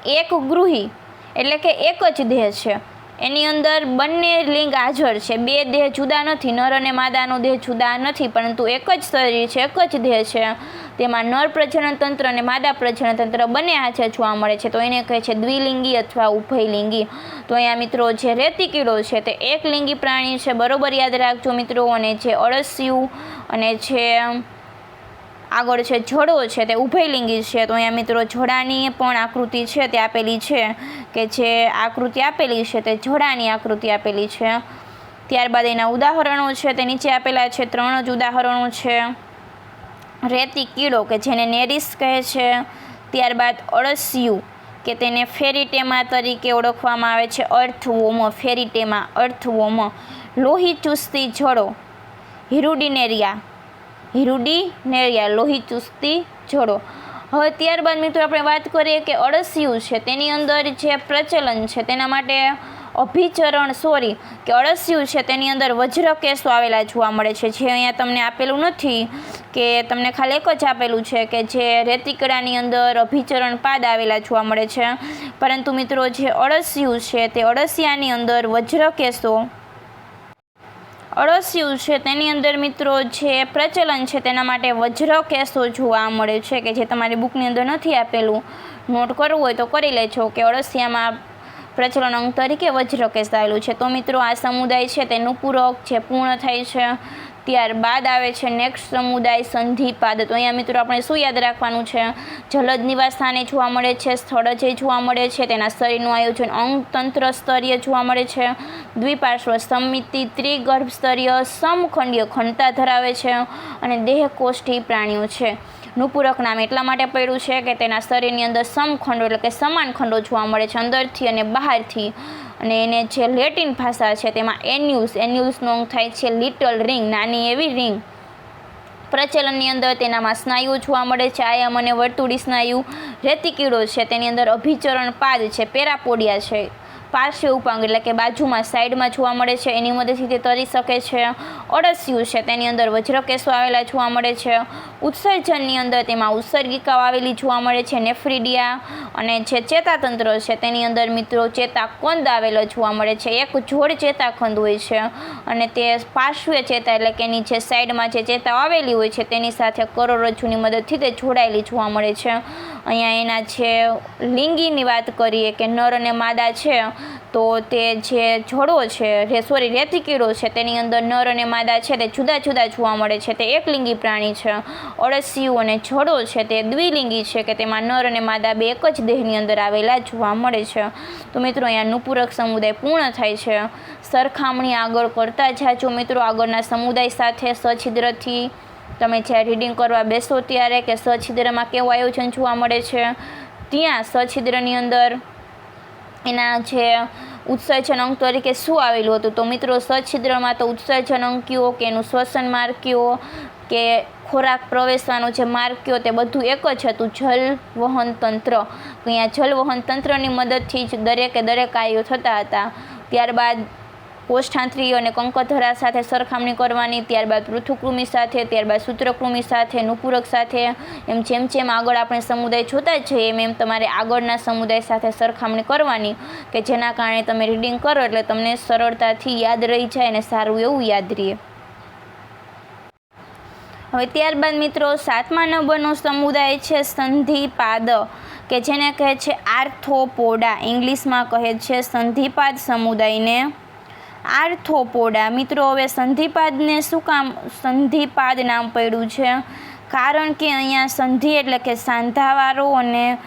એકગૃહી એટલે કે એક જ દેહ છે, એની અંદર બંને લિંગ હાજર છે, બે દેહ જુદા નથી, નર અને માદાનો દેહ જુદા નથી, પરંતુ એક જ શરીર છે, એક જ દેહ છે, તેમાં નર પ્રજનન તંત્ર અને માદા પ્રજનન તંત્ર બંને હાજર જોવા મળે છે, તો એને કહે છે દ્વિલિંગી અથવા ઉભયલિંગી. તો અહીંયા મિત્રો જે રેતિકીડો છે તે એકલિંગી પ્રાણી છે, બરોબર યાદ રાખજો મિત્રો. અને જે અળસિયું અને જે આગળ છે જડો છે તે ઉભયલિંગી છે. તો અહીંયા મિત્રો જડાની પણ આકૃતિ છે તે આપેલી છે, કે જે આકૃતિ આપેલી છે તે જડાની આકૃતિ આપેલી છે. ત્યારબાદ એના ઉદાહરણો છે તે નીચે આપેલા છે, 3 જ ઉદાહરણો છે. રેતિકીડો કે જેને નેરિસ કહે છે, ત્યારબાદ અળસિયું કે તેને ફેરીટેમા તરીકે ઓળખવામાં આવે છે, અર્થવોમ, ફેરીટેમા અર્થવોમ. લોહી ચૂસતી જડો હિરુડિનેરિયા, લોહી ચૂસતી જડો. હવે ત્યારબાદ મિત્રો આપણે વાત કરીએ કે અળસિયું છે તેની અંદર જે પ્રચલન છે તેના માટે કે અળસિયું છે તેની અંદર વજ્રકેશો આવેલા જોવા મળે છે, જે અહીંયા તમને આપેલું નથી, કે તમને ખાલી એક જ આપેલું છે કે જે રેતિકીડાની અંદર અભિચરણ પાદ આવેલા જોવા મળે છે, પરંતુ મિત્રો જે અળસિયું છે તે અળસિયાની અંદર વજ્રકેશો અળસિયું છે તેની અંદર મિત્રો જે પ્રચલન છે તેના માટે વજ્રકેશો જોવા મળે છે, કે જે તમારી બુકની અંદર નથી આપેલું, નોટ કરવું હોય તો કરી લેજો કે અળસિયામાં પ્રચલન અંગ તરીકે વજ્રકેશ આવેલું છે. તો મિત્રો આ સમુદાય છે તે નુપુરક જે પૂર્ણ થાય છે. ત્યારબાદ આવે છે નેક્સ્ટ સમુદાય સંધિપાદ. તો અહીંયા મિત્રો આપણે શું યાદ રાખવાનું છે? જલદ નિવાસ સ્થાને જોવા મળે છે, સ્થળજય જોવા મળે છે, તેના શરીરનું આયોજન અંગતંત્ર સ્તરીય જોવા મળે છે, દ્વિપાર્શ્વ સમિતિ, ત્રિગર્ભ સ્તરીય, સમખંડીય ખંડતા ધરાવે છે અને દેહકોષ્ઠી પ્રાણીઓ છે. નુપુરક નામ એટલા માટે પડ્યું છે કે તેના શરીરની અંદર સમખંડો એટલે કે સમાન ખંડો જોવા મળે છે અંદરથી અને બહારથી. અને એને જે લેટિન ભાષા છે તેમાં એન્યુલ્સનો અંગ થાય છે લિટલ રિંગ, નાની એવી રિંગ. પ્રચલનની અંદર તેનામાં સ્નાયુઓ જોવા મળે છે, આયામ અને વર્તુળી સ્નાયુ. રેતિકીડો છે તેની અંદર અભિચરણ પાદ છે, પેરાપોડિયા છે, પાર્શ્વ ઉપાંગ એટલે કે બાજુમાં સાઈડમાં જોવા મળે છે, એની મદદથી તે તરી શકે છે. અળસિયું છે તેની અંદર વજ્રકેશો આવેલા જોવા મળે છે. ઉત્સર્જનની અંદર તેમાં ઉત્સર્ગિકાઓ આવેલી જોવા મળે છે, નેફ્રિડિયા. અને જે ચેતાતંત્ર છે તેની અંદર મિત્રો ચેતાકંદ આવેલો જોવા મળે છે, એક જોડ ચેતાખંડ હોય છે અને તે પાર્શ્વ ચેતા એટલે કે એની જે સાઈડમાં જે ચેતા આવેલી હોય છે તેની સાથે કરોડરજ્જુની મદદથી તે જોડાયેલી જોવા મળે છે. અહીંયા એના જે લિંગીની વાત કરીએ કે નર અને માદા છે તો તે જે જોડો છે રેતિકીડો છે તેની અંદર નર અને માદા છે તે જુદા જુદા જોવા મળે છે, તે એકલિંગી પ્રાણી છે. અળસિયું અને જોડો છે તે દ્વિલિંગી છે કે તેમાં નર અને માદા બે એક જ દેહની અંદર આવેલા જોવા મળે છે. તો મિત્રો અહીંયા નુપુરક સમુદાય પૂર્ણ થાય છે. સરખામણી આગળ કરતા જાજો મિત્રો આગળના સમુદાય સાથે સછિદ્રથી. તમે જ્યારે રીડિંગ કરવા બેસો ત્યારે કે સછિદ્રમાં કેવું આયોજન જોવા મળે છે, ત્યાં સછિદ્રની અંદર એના જે ઉત્સર્જન અંગ તરીકે શું આવેલું હતું? તો મિત્રો સછિદ્રમાં તો ઉત્સર્જન અંગ કયો કે એનું શ્વસન માર્ગ કયો કે ખોરાક પ્રવેશવાનો જે માર્ગ કયો તે બધું એક જ હતું, જલ વહન તંત્ર. અહીંયા જલ વહન તંત્રની મદદથી જ દરેક કાર્યો થતા હતા. ત્યારબાદ કોષ્ઠાંત્રીય અને કંકધરા સાથે સરખામણી કરવાની, ત્યારબાદ પૃથુકૃમિ સાથે, ત્યારબાદ સૂત્રકૃમિ સાથે, નુપુરક સાથે. એમ જેમ જેમ આગળ આપણે સમુદાય જોતા જઈએ એમ તમારે આગળના સમુદાય સાથે સરખામણી કરવાની કે જેના કારણે તમે રીડિંગ કરો એટલે તમને સરળતાથી યાદ રહી જાય અને સારું એવું યાદ રહે. હવે ત્યારબાદ મિત્રો 7મા નંબરનો સમુદાય છે સંધિપાદ કે જેને કહે છે આર્થ્રોપોડા. ઇંગ્લિશમાં કહે છે સંધિપાદ સમુદાયને આર્થ્રોપોડા. મિત્રો હવે સંધિપાદને શું કામ સંધિપાદ નામ પડ્યું છે? કારણ કે અહીંયા સંધિ એટલે કે સાંધાવાળો અને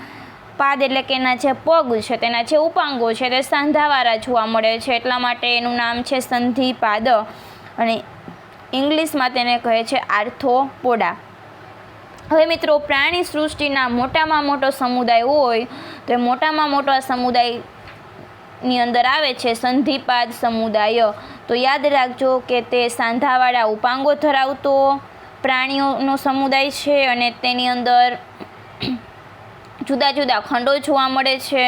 પાદ એટલે કે એના જે પગ છે તેના જે ઉપાંગો છે તે સાંધાવાળા જોવા મળે છે, એટલા માટે એનું નામ છે સંધિપાદ અને ઇંગ્લિશમાં તેને કહે છે આર્થ્રોપોડા. હવે મિત્રો પ્રાણી સૃષ્ટિના મોટામાં મોટો સમુદાય હોય તો એ મોટામાં મોટો સમુદાય ની અંદર આવે છે સંધિપાદ સમુદાય. તો યાદ રાખજો કે તે સાંધાવાળા ઉપાંગો ધરાવતો પ્રાણીઓનો સમુદાય છે અને તેની અંદર જુદા જુદા ખંડો જોવા મળે છે.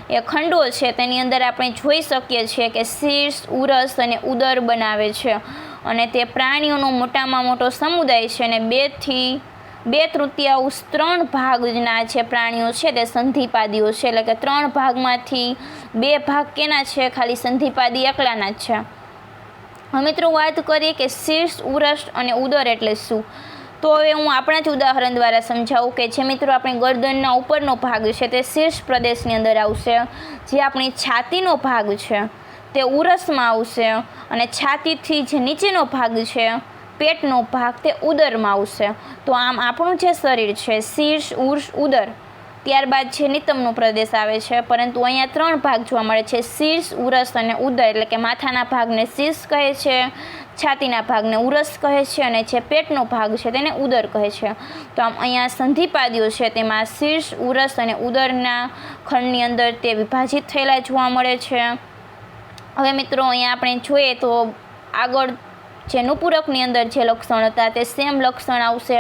એ ખંડો છે તેની અંદર આપણે જોઈ શકીએ છીએ કે શીર્ષ, ઉરસ અને ઉદર બનાવે છે અને તે પ્રાણીઓનો મોટામાં મોટો સમુદાય છે અને 2/3 3 ભાગના જે પ્રાણીઓ છે તે સંધિપાદીઓ છે, એટલે કે 3 ભાગમાંથી 2 ભાગ કેના છે? ખાલી સંધિપાદી એકલાના જ છે. હવે મિત્રો વાત કરીએ કે શીર્ષ, ઉરસ અને ઉદર એટલે શું? તો હવે હું આપણા જ ઉદાહરણ દ્વારા સમજાવું કે જે મિત્રો આપણી ગરદનના ઉપરનો ભાગ છે તે શીર્ષ પ્રદેશની અંદર આવશે, જે આપણી છાતીનો ભાગ છે તે ઉરસમાં આવશે અને છાતીથી જે નીચેનો ભાગ છે પેટનો ભાગ તે ઉદરમાં આવશે. તો આમ આપણું જે શરીર છે શીર્ષ, ઉર્સ, ઉદર, ત્યારબાદ છે નિતંબનો પ્રદેશ આવે છે, પરંતુ અહીંયા 3 ભાગ જોવા મળે છે શીર્ષ, ઉરસ અને ઉદર. એટલે કે માથાના ભાગને શીર્ષ કહે છે, છાતીના ભાગને ઉરસ કહે છે અને જે પેટનો ભાગ છે તેને ઉદર કહે છે. તો આમ અહીંયા સંધિપાદીઓ છે તેમાં શીર્ષ, ઉરસ અને ઉદરના ખંડની અંદર તે વિભાજિત થયેલા જોવા મળે છે. હવે મિત્રો અહીંયા આપણે જોઈએ તો આગળ જે નુપુરકની અંદર જે લક્ષણ હતા તે સેમ લક્ષણ આવશે.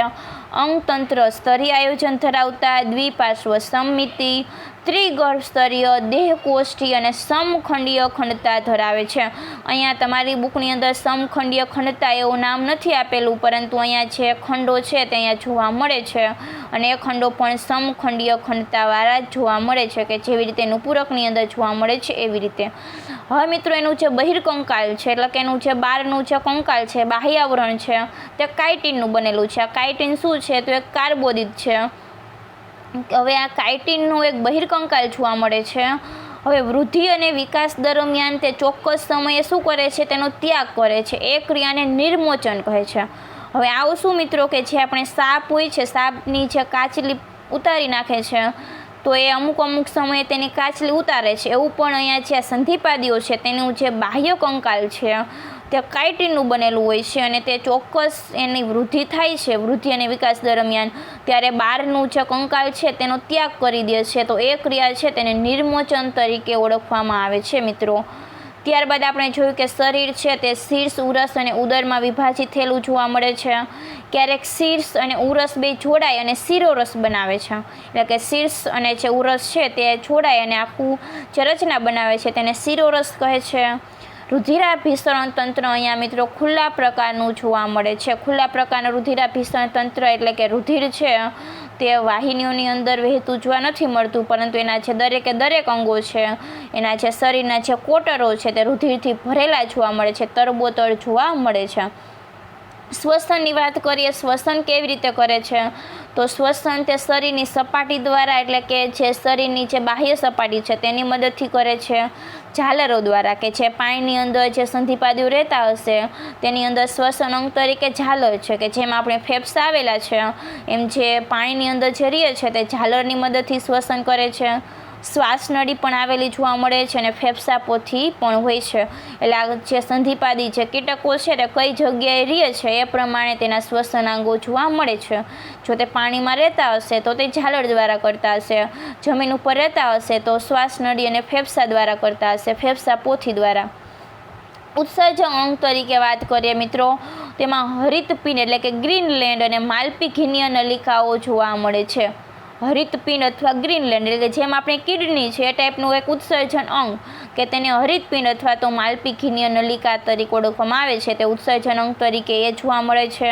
અંગતંત્ર સ્તરીય આયોજન ધરાવતા, દ્વિપાર્શ્વ સમિતિ, ત્રિગર્ભ સ્તરીય, દેહકોષ્ઠી અને સમખંડીય ખંડતા ધરાવે છે. અહીંયા તમારી બુકની અંદર સમખંડીય ખંડતા એવું નામ નથી આપેલું, પરંતુ અહીંયા જે ખંડો છે તે અહીંયા જોવા મળે છે અને એ ખંડો પણ સમખંડીય ખંડતાવાળા જ જોવા મળે છે કે જેવી રીતે નુપુરકની અંદર જોવા મળે છે એવી રીતે. હવે મિત્રો એનું જે બહિર્કંકાલ છે એટલે કે એનું જે બહારનું જે કંકાલ છે, બાહ્યાવરણ છે, તે કાઇટિનનું બનેલું છે. આ કાઇટિન શું છે? તો એક કાર્બોદિત છે. હવે આ કાઇટિનનું એક બહિર્કંકાલ જોવા મળે છે હવે વૃદ્ધિ અને વિકાસ દરમિયાન તે ચોક્કસ સમયે શું કરે છે, તેનો ત્યાગ કરે છે. એ ક્રિયાને નિર્મોચન કહે છે. હવે આવું શું મિત્રો કે જે આપણે સાપ હોય છે, સાપની જે કાચલી ઉતારી નાખે છે તો એ અમુક સમયે તેની કાચલી ઉતારે છે. એવું પણ અહીંયા જે સંધિપાદીઓ છે તેનું જે બાહ્ય કંકાલ છે તે કાઇટિનનું બનેલું હોય છે અને તે ચોક્કસ એની વૃદ્ધિ થાય છે, વૃદ્ધિ અને વિકાસ દરમિયાન, ત્યારે બહારનું જે કંકાલ છે તેનો ત્યાગ કરી દે છે. તો એ ક્રિયા છે તેને નિર્મોચન તરીકે ઓળખવામાં આવે છે મિત્રો. ત્યારબાદ આપણે જોયું કે શરીર છે તે શીર્ષ, ઉરસ અને ઉદરમાં વિભાજિત થયેલું જોવા મળે છે. ક્યારેક શીર્ષ અને ઉરસ બે જોડાય અને શિરોરસ બનાવે છે. એટલે કે શીર્ષ અને જે ઉરસ છે તે જોડાય અને આખું જે રચના બનાવે છે તેને શિરોરસ કહે છે. રુધિરાભિસરણ તંત્ર અહીંયા મિત્રો ખુલ્લા પ્રકારનું જોવા મળે છે. ખુલ્લા પ્રકારનું રુધિરાભિસરણ તંત્ર એટલે કે રુધિર છે તે વાહિનીઓની અંદર વહેતું જોવા નથી મળતું, પરંતુ એના જે દરેક અંગો છે, એના જે શરીરના જે કોટરો છે તે રુધિરથી ભરેલા જોવા મળે છે, તરબોતર જોવા મળે છે. શ્વસનની વાત કરીએ, શ્વસન કેવી રીતે કરે છે તો શ્વસન તે શરીરની સપાટી દ્વારા, એટલે કે જે શરીરની જે બાહ્ય સપાટી છે તેની મદદથી કરે છે. ઝાલરો દ્વારા, કે જે પાણીની અંદર જે સંધિપાદીઓ રહેતા હશે તેની અંદર શ્વસન અંગ તરીકે ઝાલર છે, કે જેમ આપણે ફેફસા આવેલા છે એમ જે પાણીની અંદર જે રહે છે તે ઝાલરની મદદથી શ્વસન કરે છે. શ્વાસનળી પણ આવેલી જોવા મળે છે અને ફેફસા પોથી પણ હોય છે. એટલે આ જે સંધિપાદી જે કીટકો છે તે કઈ જગ્યાએ રહે છે એ પ્રમાણે તેના શ્વસનાંગો જોવા મળે છે. જો તે પાણીમાં રહેતા હશે તો તે ઝાલર દ્વારા કરતા હશે, જમીન ઉપર રહેતા હશે તો શ્વાસનળી અને ફેફસા દ્વારા કરતા હશે, ફેફસા પોથી દ્વારા. ઉત્સર્જક અંગ તરીકે વાત કરીએ મિત્રો, તેમાં હરિતપિંડ એટલે કે ગ્રીનલેન્ડ અને માલ્પીઘિનીય નલિકાઓ જોવા મળે છે. હરિતપિંડ અથવા ગ્રીનલેન્ડ એટલે કે જેમ આપણે કિડની છે એ ટાઈપનું એક ઉત્સર્જન અંગ કે તેને હરિતપિંડ અથવા તો માલ્પીઘિનીય નલિકા તરીકે ઓળખવામાં આવે છે. તે ઉત્સર્જન અંગ તરીકે એ જોવા મળે છે.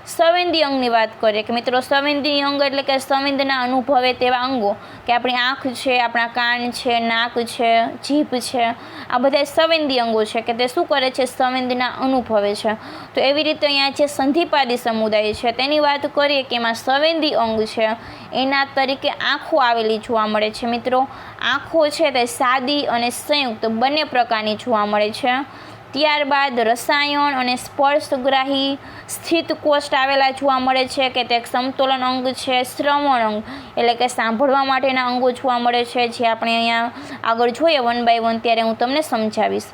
સંવેદી અંગની વાત કરીએ કે મિત્રો, સંવેદી અંગ એટલે કે સંવેદના અનુભવે તેવા અંગો કે આપણી આંખ છે, આપણા કાન છે, નાક છે, જીભ છે, આ બધા સંવેદી અંગો છે કે તે શું કરે છે, સંવેદના અનુભવે છે. તો એવી રીતે અહીંયા જે સંધિપાદી સમુદાય છે તેની વાત કરીએ કે એમાં સંવેદી અંગ છે એના તરીકે આંખો આવેલી જોવા મળે છે મિત્રો. આંખો છે તે સાદી અને સંયુક્ત બંને પ્રકારની જોવા મળે છે. ત્યારબાદ રસાયણ અને સ્પર્શગ્રાહી સ્થિત કોષ્ઠ આવેલા જોવા મળે છે કે તે સમતોલન અંગ છે. શ્રવણ અંગ એટલે કે સાંભળવા માટેના અંગો જોવા મળે છે, જે આપણે અહીંયા આગળ જોઈએ 1 by 1 ત્યારે હું તમને સમજાવીશ.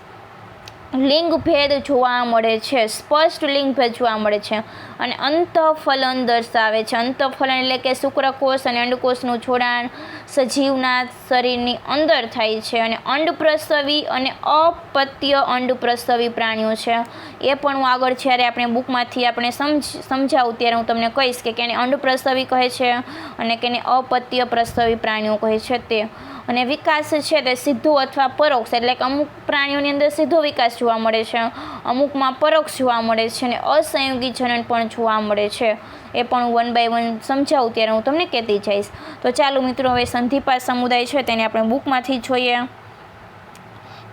લિંગભેદ જોવા મળે છે, સ્પષ્ટ લિંગભેદ જોવા મળે છે અને અંતઃફલન દર્શાવે છે. અંતઃફલન એટલે કે શુક્રકોષ અને અંડકોષનું જોડાણ સજીવના શરીરની અંદર થાય છે અને અંડપ્રસવી અને અપત્ય અંડપ્રસવી પ્રાણીઓ છે એ પણ હું આગળ જ્યારે આપણે બુકમાંથી આપણે સમજાવું ત્યારે હું તમને કહીશ કે કેને અંડપ્રસવી કહે છે અને કેને અપત્ય પ્રસવી પ્રાણીઓ કહે છે તે. અને વિકાસ છે તે સીધો અથવા પરોક્ષ, એટલે કે અમુક પ્રાણીઓની અંદર સીધો વિકાસ જોવા મળે છે, અમુકમાં પરોક્ષ જોવા મળે છે અને અસંયોગી જનન પણ જોવા મળે છે. એ પણ 1 by 1 સમજાવું ત્યારે હું તમને કહેતી જઈશ. તો ચાલો મિત્રો, હવે સંધિપાદ સમુદાય છે તેને આપણે બુકમાંથી જોઈએ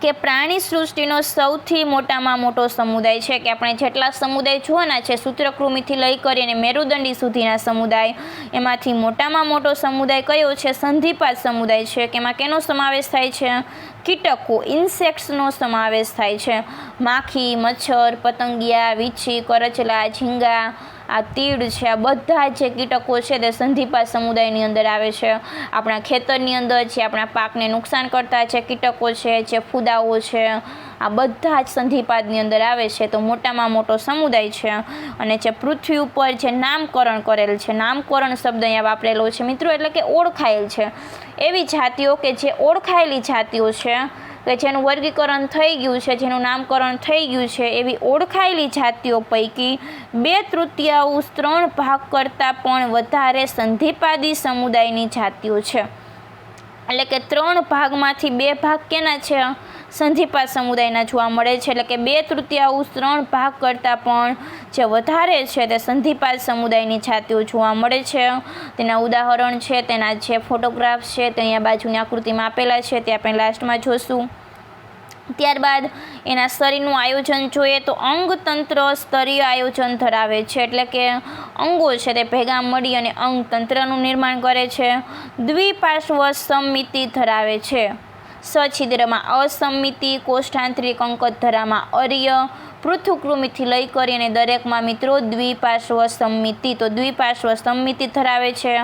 કે પ્રાણી સૃષ્ટિનો સૌથી મોટામાં મોટો સમુદાય છે કે આપણે જેટલા સમુદાય જોવાના છે સૂત્રકૃમિથી લઈ કરીને મેરુદંડી સુધીના સમુદાય, એમાંથી મોટામાં મોટો સમુદાય કયો છે, સંધિપાદ સમુદાય છે કે એમાં કેનો સમાવેશ થાય છે, કીટકો ઇન્સેક્ટ્સનો સમાવેશ થાય છે. માખી, મચ્છર, પતંગિયા, વીંછી, કરચલા, ઝીંગા, આ તીડ છે, આ બધા જે કીટકો છે તે સંધિપાદ સમુદાયની અંદર આવે છે. આપણા ખેતરની અંદર જે આપણા પાકને નુકસાન કરતા જે કીટકો છે, જે ફૂદાઓ છે, આ બધા જ સંધિપાદની અંદર આવે છે. તો મોટામાં મોટો સમુદાય છે. અને જે પૃથ્વી ઉપર જે નામકરણ કરેલ છે, નામકરણ શબ્દ અહીંયા વાપરેલો છે મિત્રો, એટલે કે ઓળખાયેલ છે એવી જાતિઓ કે જે ઓળખાયેલી જાતિઓ છે કે જેનું વર્ગીકરણ થઈ ગયું છે, જેનું નામકરણ થઈ ગયું છે, એવી ઓળખાયેલી જાતિઓ પૈકી 2/3 3 ભાગ કરતાં પણ વધારે સંધિપાદી સમુદાયની જાતિઓ છે. એટલે કે 3 ભાગમાંથી 2 ભાગ કેના છે, સંધિપાદ સમુદાયના જોવા મળે છે. એટલે કે 2/3 3 ભાગ કરતાં પણ જે વધારે છે તે સંધિપાદ સમુદાયની જાતિઓ જોવા મળે છે. તેના ઉદાહરણ છે, તેના જે ફોટોગ્રાફ છે તે અહીંયા બાજુની આકૃતિમાં આપેલા છે, તે આપણે લાસ્ટમાં જોશું. ત્યારબાદ એના શરીરનું આયોજન જોઈએ તો અંગતંત્ર સ્તરીય આયોજન ધરાવે છે. એટલે કે અંગો છે તે ભેગા મળી અને અંગતંત્રનું નિર્માણ કરે છે. દ્વિપાર્શ્વ સમમિતિ ધરાવે છે. સછિદ્રમાં અસમિતિ, કોષ્ઠાંતરિક અંકધરામાં અર્ય, પૃથુકૃમિથી લઈ કરીને દરેકમાં મિત્રો દ્વિપાર્શ્વ સમિતિ, તો દ્વિપાર્શ્વ સમિતિ ધરાવે છે.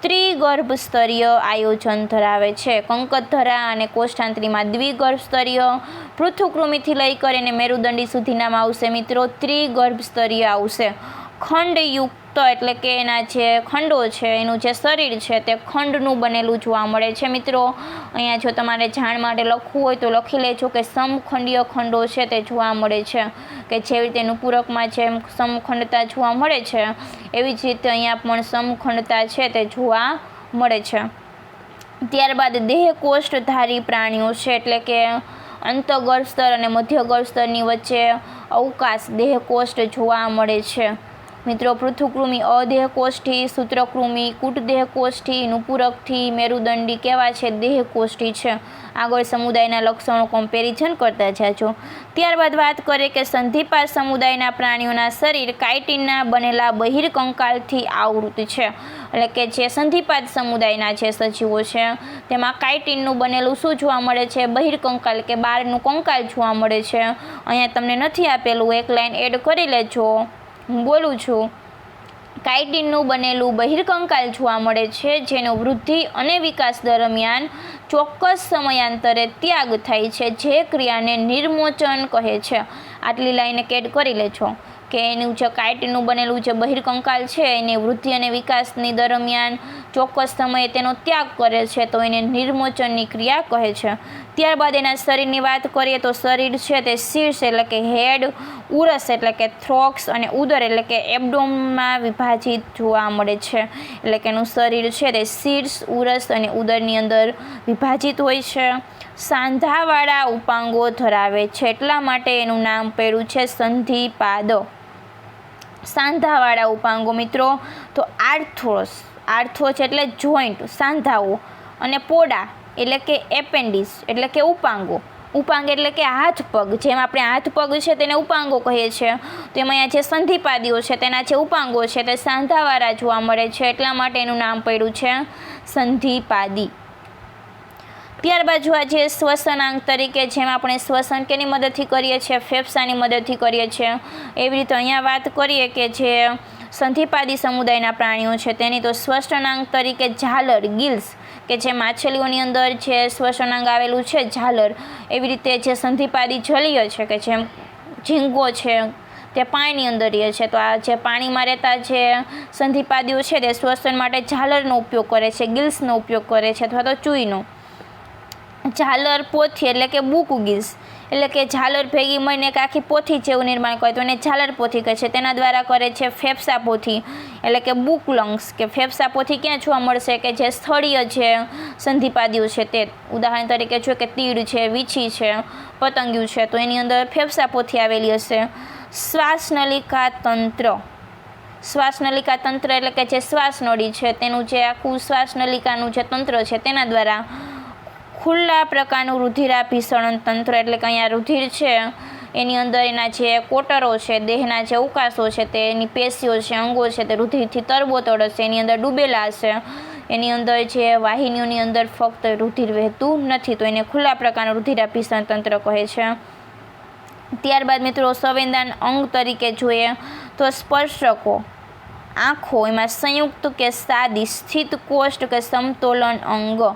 ત્રિગર્ભ સ્તરીય આયોજન ધરાવે છે. કંકતધરા અને કોષ્ઠાંતરીમાં દ્વિગર્ભ સ્તરીય, પૃથુકૃમિથી લઈ કરીને મેરુદંડી સુધીનામાં આવશે મિત્રો ત્રિગર્ભ સ્તરીય આવશે. ખંડયુક્ત એટલે કે એના જે ખંડો છે, એનું જે શરીર છે તે ખંડનું બનેલું જોવા મળે છે મિત્રો. અહીંયા જો તમારે જાણ માટે લખવું હોય તો લખી લેજો કે સમખંડીય ખંડો છે તે જોવા મળે છે, કે જેવી રીતે નુપુરકમાં જેમ સમખંડતા જોવા મળે છે એવી જ રીતે અહીંયા પણ સમખંડતા છે તે જોવા મળે છે. ત્યારબાદ દેહકોષ્ઠધારી પ્રાણીઓ છે, એટલે કે અંતઃગર્ભ સ્તર અને મધ્યગર્ભ સ્તરની વચ્ચે અવકાશ દેહકોષ્ઠ જોવા મળે છે મિત્રો. પૃથુકૃમિ અદેહકોષ્ઠી, સૂત્રકૃમિ કૂટદેહકોષ્ઠી, નુપુરકથી મેરુદંડી કેવા છે? દેહકોષ્ઠી છે. આગળ સમુદાયના લક્ષણો કમ્પેરિઝન કરતા જાજો. ત્યારબાદ વાત કરીએ કે સંધિપાદ સમુદાયના પ્રાણીઓના શરીર કાઇટિનના બનેલા બહિર્કંકાલથી આવૃત છે. એટલે કે જે સંધિપાદ સમુદાયના જે સજીવો છે તેમાં કાઇટિનનું બનેલું શું જોવા મળે છે? બહિર્કંકાલ કે બહારનું કંકાલ જોવા મળે છે. અહીંયા તમને નથી આપેલું, એક લાઈન એડ કરી લેજો. હું બોલું છું. કાઇટિનનું બનેલું બહિર્કંકાલ જોવા મળે છે, જેનો વૃદ્ધિ અને વિકાસ દરમિયાન ચોક્કસ સમયાંતરે ત્યાગ થાય છે, જે ક્રિયાને નિર્મોચન કહે છે. આટલી લાઈને એડ કરી લેજો કે એનું જે કાઇટિનનું બનેલું જે બહિર્કંકાલ છે એની વૃદ્ધિ અને વિકાસની દરમિયાન ચોક્કસ સમયે તેનો ત્યાગ કરે છે, તો એને નિર્મોચનની ક્રિયા કહે છે. ત્યારબાદ એના શરીરની વાત કરીએ તો શરીર છે તે શીર્ષ એટલે કે હેડ, ઉરસ એટલે કે થ્રોક્સ અને ઉદર એટલે કે એબડોમમાં વિભાજિત જોવા મળે છે. એટલે કે એનું શરીર છે તે શીર્ષ, ઉરસ અને ઉદરની અંદર વિભાજિત હોય છે. સાંધાવાળા ઉપાંગો ધરાવે છે, એટલા માટે એનું નામ પડ્યું છે સંધિપાદ. સાંધાવાળા ઉપાંગો મિત્રો તો આર્થ્રોસ એટલે જોઈન્ટ સાંધાઓ, અને પોડા એટલે કે એપેન્ડિસ એટલે કે ઉપાંગો. ઉપાંગ એટલે કે હાથ પગ, જેમ આપણે હાથ પગ છે તેને ઉપાંગો કહીએ છીએ, તો એમાં અહીંયા જે સંધિપાદીઓ છે તેના જે ઉપાંગો છે તે સાંધાવાળા જોવા મળે છે, એટલા માટે એનું નામ પડ્યું છે સંધિપાદી. ત્યારબાદ જો આજે શ્વસનાંગ તરીકે જેમ આપણે શ્વસન કેની મદદથી કરીએ છીએ? ફેફસાની મદદથી કરીએ છીએ. એવી રીતે અહીંયા વાત કરીએ કે જે સંધિપાદી સમુદાયના પ્રાણીઓ છે તેની તો શ્વસનાંગ તરીકે ઝાલર, ગિલ્સ, કે જે માછલીઓની અંદર જે શ્વસનાંગ આવેલું છે ઝાલર, એવી રીતે જે સંધિપાદી જલીય છે કે જેમ ઝીંગો છે તે પાણીની અંદર રહે છે, તો આ જે પાણીમાં રહેતા જે સંધિપાદીઓ છે તે શ્વસન માટે ઝાલરનો ઉપયોગ કરે છે, ગિલ્સનો ઉપયોગ કરે છે અથવા તો ચૂઈનો. ઝાલર પોથી એટલે કે બુક ગિલ્સ એટલે કે ઝાલર ભેગી મળીને એક આખી પોથી જેવું નિર્માણ કરે તો એને ઝાલર પોથી કહે છે. તેના દ્વારા કરે છે ફેફસા પોથી એટલે કે બુક લંગ્સ, કે ફેફસા પોથી ક્યાં જોવા મળશે? કે જે સ્થળીય જે સંધિપાદીઓ છે તે, ઉદાહરણ તરીકે જો કે તીડ છે, વીછી છે, પતંગિયું છે, તો એની અંદર ફેફસા પોથી આવેલી હશે. શ્વાસનલિકા તંત્ર એટલે કે જે શ્વાસનળી છે તેનું જે આખું શ્વાસનલિકાનું જે તંત્ર છે તેના દ્વારા ખુલ્લા પ્રકારનું રુધિરાભિસરણ તંત્ર, એટલે કે અહીંયા રુધિર છે એની અંદર એના જે કોટરો છે, દેહના જે અવકાશો છે તે એની પેશીઓ છે, અંગો છે તે રુધિરથી તરબોતર હશે, એની અંદર ડૂબેલા હશે. એની અંદર જે વાહિનીઓની અંદર ફક્ત રુધિર વહેતું નથી, તો એને ખુલ્લા પ્રકારનું રુધિરાભિસરણ તંત્ર કહે છે. ત્યારબાદ મિત્રો સંવેદન અંગ તરીકે જોઈએ તો સ્પર્શકો, આંખો, એમાં સંયુક્ત કે સાદી, સ્થિત કોષ્ઠ કે સમતોલન અંગ,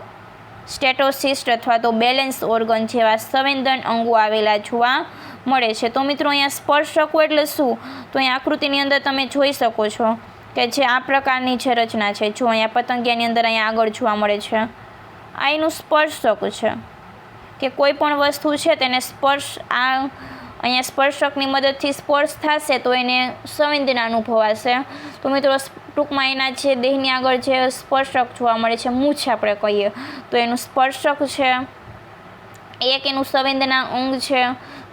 સ્ટેટોસિસ્ટ અથવા તો બેલેન્સ ઓર્ગન જેવા સંવેદન અંગો આવેલા જોવા મળે છે. તો મિત્રો અહીંયા સ્પર્શકો એટલે શું? તો અહીંયા આકૃતિની અંદર તમે જોઈ શકો છો કે જે આ પ્રકારની જે રચના છે, જો અહીંયા પતંગિયાની અંદર અહીંયા આગળ જોવા મળે છે, આ એનું સ્પર્શક છે, કે કોઈ પણ વસ્તુ છે તેને સ્પર્શ, આ અહીંયા સ્પર્શકની મદદથી સ્પર્શ થશે તો એને સંવેદના અનુભવાશે. તો મિત્રો ટૂંકમાં એના જે દેહની આગળ જે સ્પર્શક જોવા મળે છે, મૂછ આપણે કહીએ તો એનું સ્પર્શક છે, એક એનું સંવેદના અંગ છે.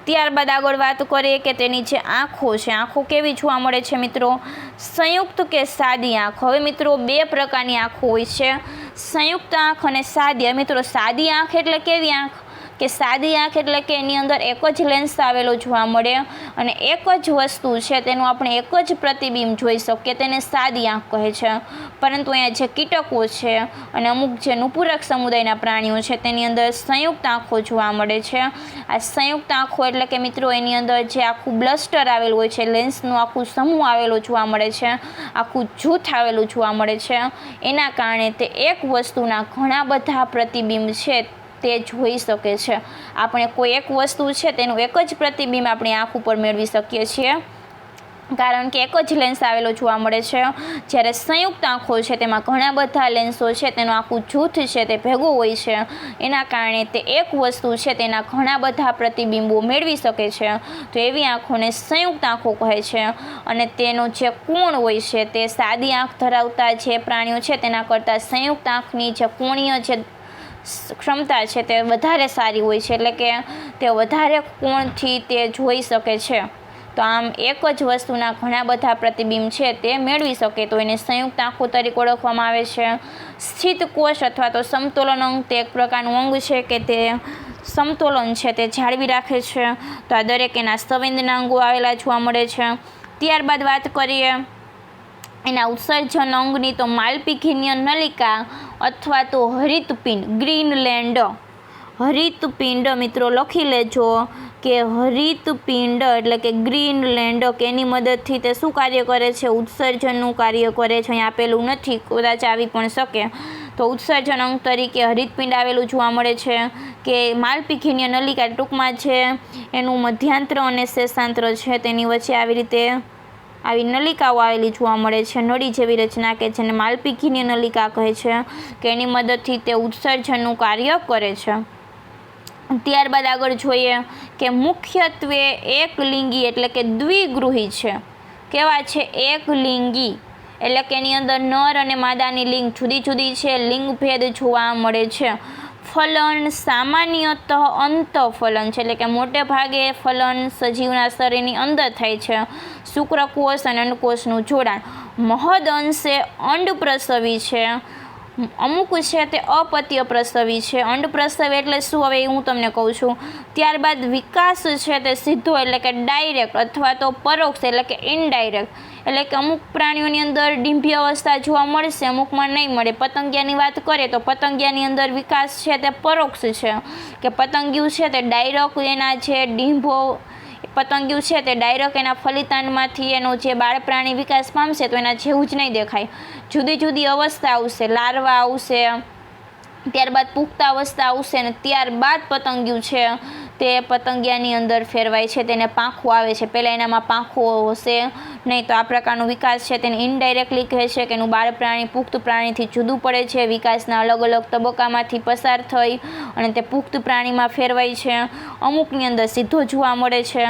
ત્યારબાદ આગળ વાત કરીએ કે તેની જે આંખો છે, આંખો કેવી જોવા મળે છે મિત્રો? સંયુક્ત કે સાદી આંખ. હવે મિત્રો બે પ્રકારની આંખો હોય છે, સંયુક્ત આંખ અને સાદી. મિત્રો સાદી આંખ એટલે કેવી આંખ? કે સાદી આંખ એટલે કે એની અંદર એક જ લેન્સ આવેલો જોવા મળે અને એક જ વસ્તુ છે તેનું આપણે એક જ પ્રતિબિંબ જોઈ શકીએ, તેને સાદી આંખ કહે છે. પરંતુ અહીંયા જે કીટકો છે અને અમુક જે નુપુરક સમુદાયના પ્રાણીઓ છે તેની અંદર સંયુક્ત આંખો જોવા મળે છે. આ સંયુક્ત આંખો એટલે કે મિત્રો એની અંદર જે આખું બ્લસ્ટર આવેલું હોય છે, લેન્સનું આખું સમૂહ આવેલો જોવા મળે છે, આખું જૂથ આવેલું જોવા મળે છે. એના કારણે તે એક વસ્તુના ઘણા બધા પ્રતિબિંબ છે તે જોઈ શકે છે. આપણે કોઈ એક વસ્તુ છે તેનું એક જ પ્રતિબિંબ આપણી આંખ ઉપર મેળવી શકીએ છીએ, કારણ કે એક જ લેન્સ આવેલો જોવા મળે છે. જ્યારે સંયુક્ત આંખો છે તેમાં ઘણા બધા લેન્સો છે, તેનું આખું જૂથ છે તે ભેગું હોય છે. એના કારણે તે એક વસ્તુ છે તેના ઘણા બધા પ્રતિબિંબો મેળવી શકે છે. તો એવી આંખોને સંયુક્ત આંખો કહે છે. અને તેનો જે કોણ હોય છે તે સાદી આંખ ધરાવતા જે પ્રાણીઓ છે તેના કરતાં સંયુક્ત આંખની જે કોણીય જે ક્ષમતા છે તે વધારે સારી હોય છે, એટલે કે તે વધારે કોણથી તે જોઈ શકે છે. તો આમ એક જ વસ્તુના ઘણા બધા પ્રતિબિંબ છે તે મેળવી શકે, તો એને સંયુક્ત આંખો તરીકે ઓળખવામાં આવે છે. સ્થિત કોષ અથવા તો સમતોલન અંગ તે એક પ્રકારનું અંગ છે કે તે સમતોલન છે તે જાળવી રાખે છે. તો આ દરેક એના સંવેદનાંગો આવેલા જોવા મળે છે. ત્યારબાદ વાત કરીએ એના ઉત્સર્જન અંગની, તો માલપીઘીય નલિકા અથવા તો હરિતપિંડ, ગ્રીનલેન્ડ. હરિતપિંડ મિત્રો લખી લેજો કે હરિતપિંડ એટલે કે ગ્રીનલેન્ડ, કે એની મદદથી તે શું કાર્ય કરે છે? ઉત્સર્જનનું કાર્ય કરે છે. અહીંયા આપેલું નથી, કદાચ આવી પણ શકે. તો ઉત્સર્જન અંગ તરીકે હરિતપિંડ આવેલું જોવા મળે છે. કે માલપીઘીય નલિકા ટૂંકમાં છે એનું મધ્યાંત્ર અને શેષાંત્ર છે તેની વચ્ચે આવી રીતે આવી નલિકાઓ આવેલી જોવા મળે છે, નળી જેવી રચના, કે જેને માલપીઘીય નલિકા કહે છે, કે એની મદદથી તે ઉત્સર્જનનું કાર્ય કરે છે. ત્યારબાદ આગળ જોઈએ કે મુખ્યત્વે એકલિંગી એટલે કે દ્વિગૃહી છે. કેવા છે? એકલિંગી એટલે કે એની અંદર નર અને માદાની લિંગ જુદી જુદી છે, લિંગભેદ જોવા મળે છે. ફલન સામાન્યતઃ અંતઃફલન છે, એટલે કે મોટે ભાગે ફલન સજીવના શરીરની અંદર થાય છે. શુક્રકોષ અને અંડકોષનું જોડાણ. મહદ અંશે અંડપ્રસવી છે, અમુક છે તે અપત્ય પ્રસવી છે. અંડપ્રસવી એટલે શું? હવે હું તમને કહું છું. ત્યારબાદ વિકાસ છે તે સીધો એટલે કે ડાયરેક્ટ અથવા તો પરોક્ષ એટલે કે ઇનડાયરેક્ટ, એટલે કે અમુક પ્રાણીઓની અંદર ડિંભી અવસ્થા જોવા મળશે, અમુકમાં નહીં મળે. પતંગિયાની વાત કરીએ તો પતંગિયાની અંદર વિકાસ છે તે પરોક્ષ છે, કે પતંગિયું છે તે ડાયરેક્ટ એના જે ડીંભો પતંગિયું છે તે ડાયરેક્ટ એના ફલિતાંડમાંથી એનો જે બાળ પ્રાણી વિકાસ પામશે તો એના જેવું જ નહીં દેખાય. જુદી જુદી અવસ્થા આવશે, લાર્વા આવશે, ત્યારબાદ પુખ્ત અવસ્થા આવશે અને ત્યારબાદ પતંગિયું છે તે પતંગિયાની અંદર ફેરવાય છે, તેને પાંખો આવે છે. પહેલાં એનામાં પાંખો હશે નહીં. તો આ પ્રકારનો વિકાસ છે તેને ઇનડાયરેક્ટલી કહે છે, કે એનું બાળ પ્રાણી પુખ્ત પ્રાણીથી જુદું પડે છે, વિકાસના અલગ અલગ તબક્કામાંથી પસાર થઈ અને તે પુખ્ત પ્રાણીમાં ફેરવાય છે. અમુકની અંદર સીધો જોવા મળે છે.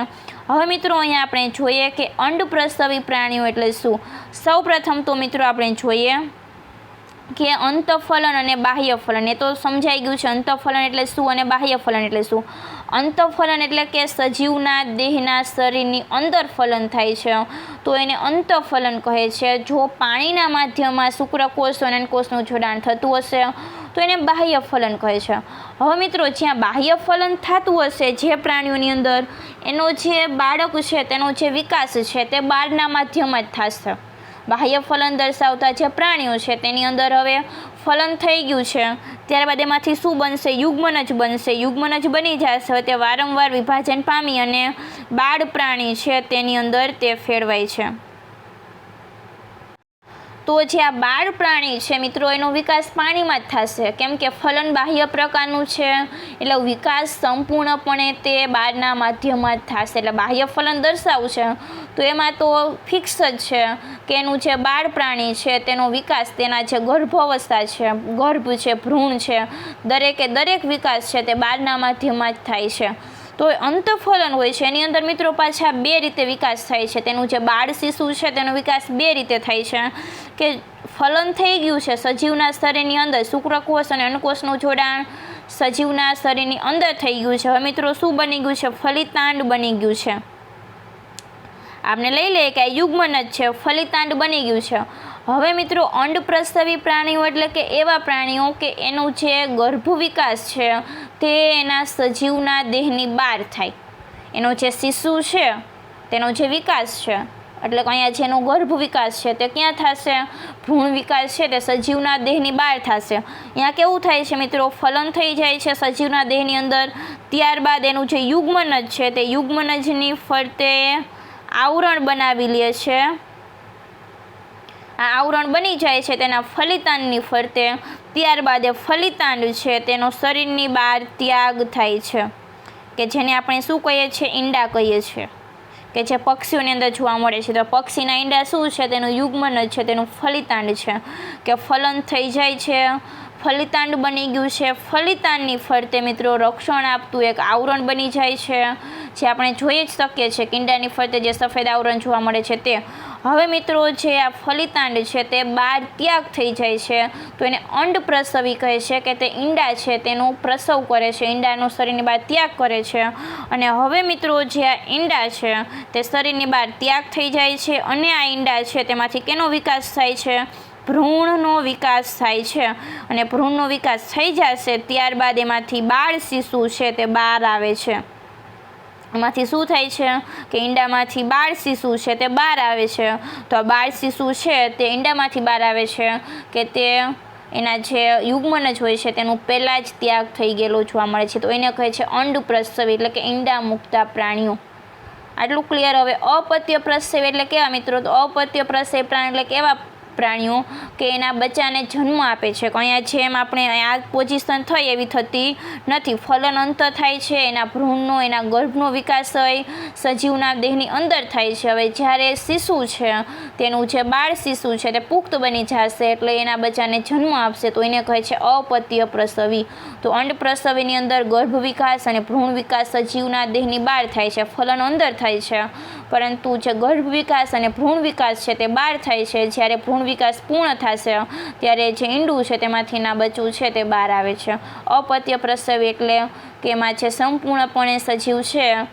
હવે મિત્રો અહીંયા આપણે જોઈએ કે અંડપ્રસવી પ્રાણીઓ એટલે શું. સૌ પ્રથમ તો મિત્રો આપણે જોઈએ કે અંતઃફલન અને બાહ્ય ફલન. એ તો સમજાઈ ગયું છે અંતઃફલન એટલે શું અને બાહ્ય ફલન એટલે શું. અંતઃફલન એટલે કે સજીવના દેહના શરીરની અંદર ફલન થાય છે તો એને અંતઃફલન કહે છે. જો પાણીના માધ્યમમાં શુક્રકોષ અને અંડકોષનું જોડાણ થતું હશે તો એને બાહ્ય ફલન કહે છે. હવે મિત્રો જ્યાં બાહ્ય ફલન થતું હશે જે પ્રાણીઓની અંદર, એનો જે બાળક છે તેનો જે વિકાસ છે તે બહારના માધ્યમમાં જ થશે. બાહ્ય ફલન દર્શાવતા જે પ્રાણીઓ છે તેની અંદર હવે ફલન થઈ ગયું છે, ત્યારબાદ એમાંથી શું બનશે? યુગ્મનજ બનશે. યુગ્મનજ બની જશે, તે વારંવાર વિભાજન પામી અને બાળ પ્રાણી છે તેની અંદર તે ફેરવાય છે. તો જે આ બાળ પ્રાણી છે મિત્રો એનો વિકાસ પાણીમાં જ થશે, કેમ કે ફલન બાહ્ય પ્રકારનું છે એટલે વિકાસ સંપૂર્ણપણે તે બહારના માધ્યમમાં જ થશે. એટલે બાહ્ય ફલન દર્શાવશે તો એમાં તો ફિક્સ જ છે કે એનું જે બાળ પ્રાણી છે તેનો વિકાસ, તેના જે ગર્ભ અવસ્થા છે, ગર્ભ છે, ભ્રૂણ છે, દરેક વિકાસ છે તે બહારના માધ્યમમાં જ થાય છે. તો અંતઃફલન હોય છે એની અંદર મિત્રો પાછા બે રીતે વિકાસ થાય છે. તેનું જે બાળ શિશુ છે તેનો વિકાસ બે રીતે થાય છે, કે ફલન થઈ ગયું છે સજીવના શરીરની અંદર, શુક્રકોષ અને અંડકોષનું જોડાણ સજીવના શરીરની અંદર થઈ ગયું છે. હવે મિત્રો શું બની ગયું છે? ફલિતાંડ બની ગયું છે. આપણે લઈ લઈએ કે આ યુગ્મન જ છે, ફલિતાંડ બની ગયું છે. હવે મિત્રો અંડપ્રસ્રવી પ્રાણીઓ એટલે કે એવા પ્રાણીઓ કે એનું જે ગર્ભ વિકાસ છે તે એના સજીવના દેહની બહાર થાય. એનો જે શિશુ છે તેનો જે વિકાસ છે એટલે કે અહીંયા જેનો ગર્ભ વિકાસ છે તે ક્યાં થશે? ભ્રૂણ વિકાસ છે તે સજીવના દેહની બહાર થશે. અહીંયા કેવું થાય છે મિત્રો? ફલન થઈ જાય છે સજીવના દેહની અંદર. ત્યારબાદ એનું જે યુગ્મનજ છે તે યુગ્મનજની ફરતે આવરણ બનાવી લે છે. આ આવરણ બની જાય છે તેના ફલિતાંડની ફરતે. ત્યારબાદ એ ફલિતાંડ છે તેનો શરીરની બહાર ત્યાગ થાય છે કે જેને આપણે શું કહીએ છીએ? ઈંડા કહીએ છીએ, કે જે પક્ષીઓની અંદર જોવા મળે છે. તો પક્ષીના ઈંડા શું છે? તેનું યુગ્મનજ છે, તેનું ફલિતાંડ છે કે ફલન થઈ જાય છે. ફલિતાંડ બની ગયું છે. ફલિતાંડની ફરતે મિત્રો રક્ષણ આપતું એક આવરણ બની જાય છે, જે આપણે જોઈ જ શકીએ છીએ કે ઈંડાની ફરતે જે સફેદ આવરણ જોવા મળે છે તે. હવે મિત્રો જે આ ફલિતાંડ છે તે બહાર ત્યાગ થઈ જાય છે તો એને અંડપ્રસવી કહે છે કે તે ઈંડા છે તેનો પ્રસવ કરે છે, ઈંડાનો શરીરની બહાર ત્યાગ કરે છે. અને હવે મિત્રો જે આ ઈંડા છે તે શરીરની બહાર ત્યાગ થઈ જાય છે અને આ ઈંડા છે તેમાંથી કેનો વિકાસ થાય છે? ભ્રૂણનો વિકાસ થાય છે. અને ભ્રૂણનો વિકાસ થઈ જશે ત્યારબાદ એમાંથી બાળ શિશુ છે તે બહાર આવે છે. એમાંથી શું થાય છે કે ઈંડામાંથી બાળ શિશુ છે તે બહાર આવે છે. તો આ બાળ શિશુ છે તે ઈંડામાંથી બહાર આવે છે કે તે એના જે યુગ્મનજ હોય છે તેનું પહેલાં જ ત્યાગ થઈ ગયેલો જોવા મળે છે. તો એને કહે છે અંડપ્રસવી એટલે કે ઈંડા મૂકતા પ્રાણીઓ. આટલું ક્લિયર. હવે અપત્ય પ્રસવ એટલે કેવા મિત્રો? તો અપત્ય પ્રસવ પ્રાણી એટલે કેવા પ્રાણીઓ કે એના બચ્ચાને જન્મ આપે છે. અહીંયા જેમ આપણે આ પોઝિશન થઈ એવી થતી નથી. ફલન અંતર થાય છે, એના ભ્રૂણનો એના ગર્ભનો વિકાસ હોય સજીવના દેહની અંદર થાય છે. હવે જ્યારે શિશુ છે તેનું જે બાળ શિશુ છે તે પુખ્ત બની જશે એટલે એના બચ્ચાને જન્મ આપશે તો એને કહે છે અપત્ય પ્રસવી. તો અંડપ્રસવીની અંદર ગર્ભ વિકાસ અને ભ્રૂણ વિકાસ સજીવના દેહની બહાર થાય છે, ફલન અંદર થાય છે. પરંતુ જે ગર્ભ વિકાસ અને ભ્રૂણ વિકાસ છે તે બહાર થાય છે. જ્યારે ભ્રૂણ વિકાસ પૂર્ણ થશે ત્યારે જે ઈંડું છે તેમાંથી ના બચ્ચું છે તે બહાર આવે છે. અપત્ય પ્રસવ એટલે કે એમાં જે સંપૂર્ણપણે સજીવ છે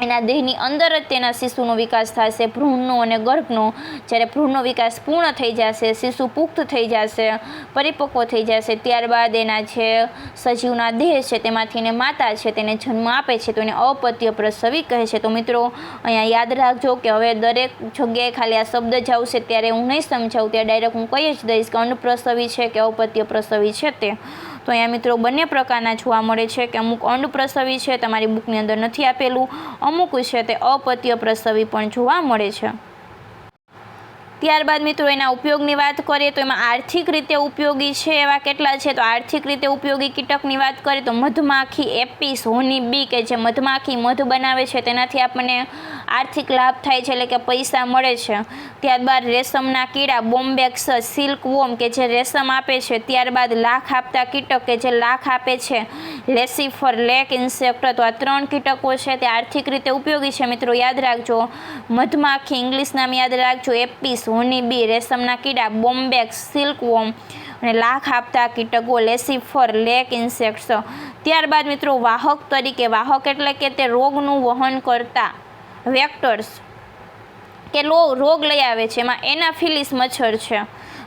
એના દેહની અંદર જ તેના શિશુનો વિકાસ થશે, ભ્રૂણનો અને ગર્ભનો. જ્યારે ભ્રૂણનો વિકાસ પૂર્ણ થઈ જશે, શિશુ પુખ્ત થઈ જશે, પરિપક્વ થઈ જશે ત્યારબાદ એના જે સજીવના દેહ છે તેમાંથીને માતા છે તેને જન્મ આપે છે તો એને અપત્ય પ્રસવી કહે છે. તો મિત્રો અહીંયા યાદ રાખજો કે હવે દરેક જગ્યાએ ખાલી આ શબ્દ જ આવશે ત્યારે હું નહીં સમજાવું, ત્યારે ડાયરેક્ટ હું કહી જ દઈશ કે અંડપ્રસવી છે કે અપત્ય પ્રસવી છે તે. તો અહીંયા મિત્રો બંને પ્રકારના જોવા મળે છે કે અમુક અંડપ્રસવી છે તમારી બુકની અંદર નથી આપેલું, અમુક છે તે અપત્ય પ્રસવી પણ જોવા મળે છે. ત્યારબાદ મિત્રો એના ઉપયોગની વાત કરીએ તો એમાં આર્થિક રીતે ઉપયોગી છે એવા કેટલા છે? તો આર્થિક રીતે ઉપયોગી કીટકની વાત કરીએ તો મધમાખી, એપિસ, હોની બી કે જે મધમાખી મધ બનાવે છે તેનાથી આપણને આર્થિક લાભ થાય છે એટલે કે પૈસા મળે છે. ત્યારબાદ રેશમના કીડા, બોમ્બેક્સ, સિલ્ક વોર્મ કે જે રેશમ આપે છે. ત્યારબાદ લાખ આપતા કીટક કે જે લાખ આપે છે, લેસીફર, લેક ઇન્સેક્ટ. તો આ 3 કીટકો છે તે આર્થિક રીતે ઉપયોગી છે મિત્રો, યાદ રાખજો. મધમાખી ઇંગ્લિશ નામ યાદ રાખજો, એપિસ, હોની બી, રેશમના કીડા, બોમ્બેક્સ, સિલ્ક વોર્મ અને લાખ આપતા કીટકો, લેસીફર, લેક ઇન્સેક્ટ્સ. ત્યારબાદ મિત્રો વાહક તરીકે, વાહક એટલે કે તે રોગનું વહન કરતા વેક્ટર્સ કે રોગ લઈ આવે છે. એમાં એનાફિલિસ મચ્છર છે,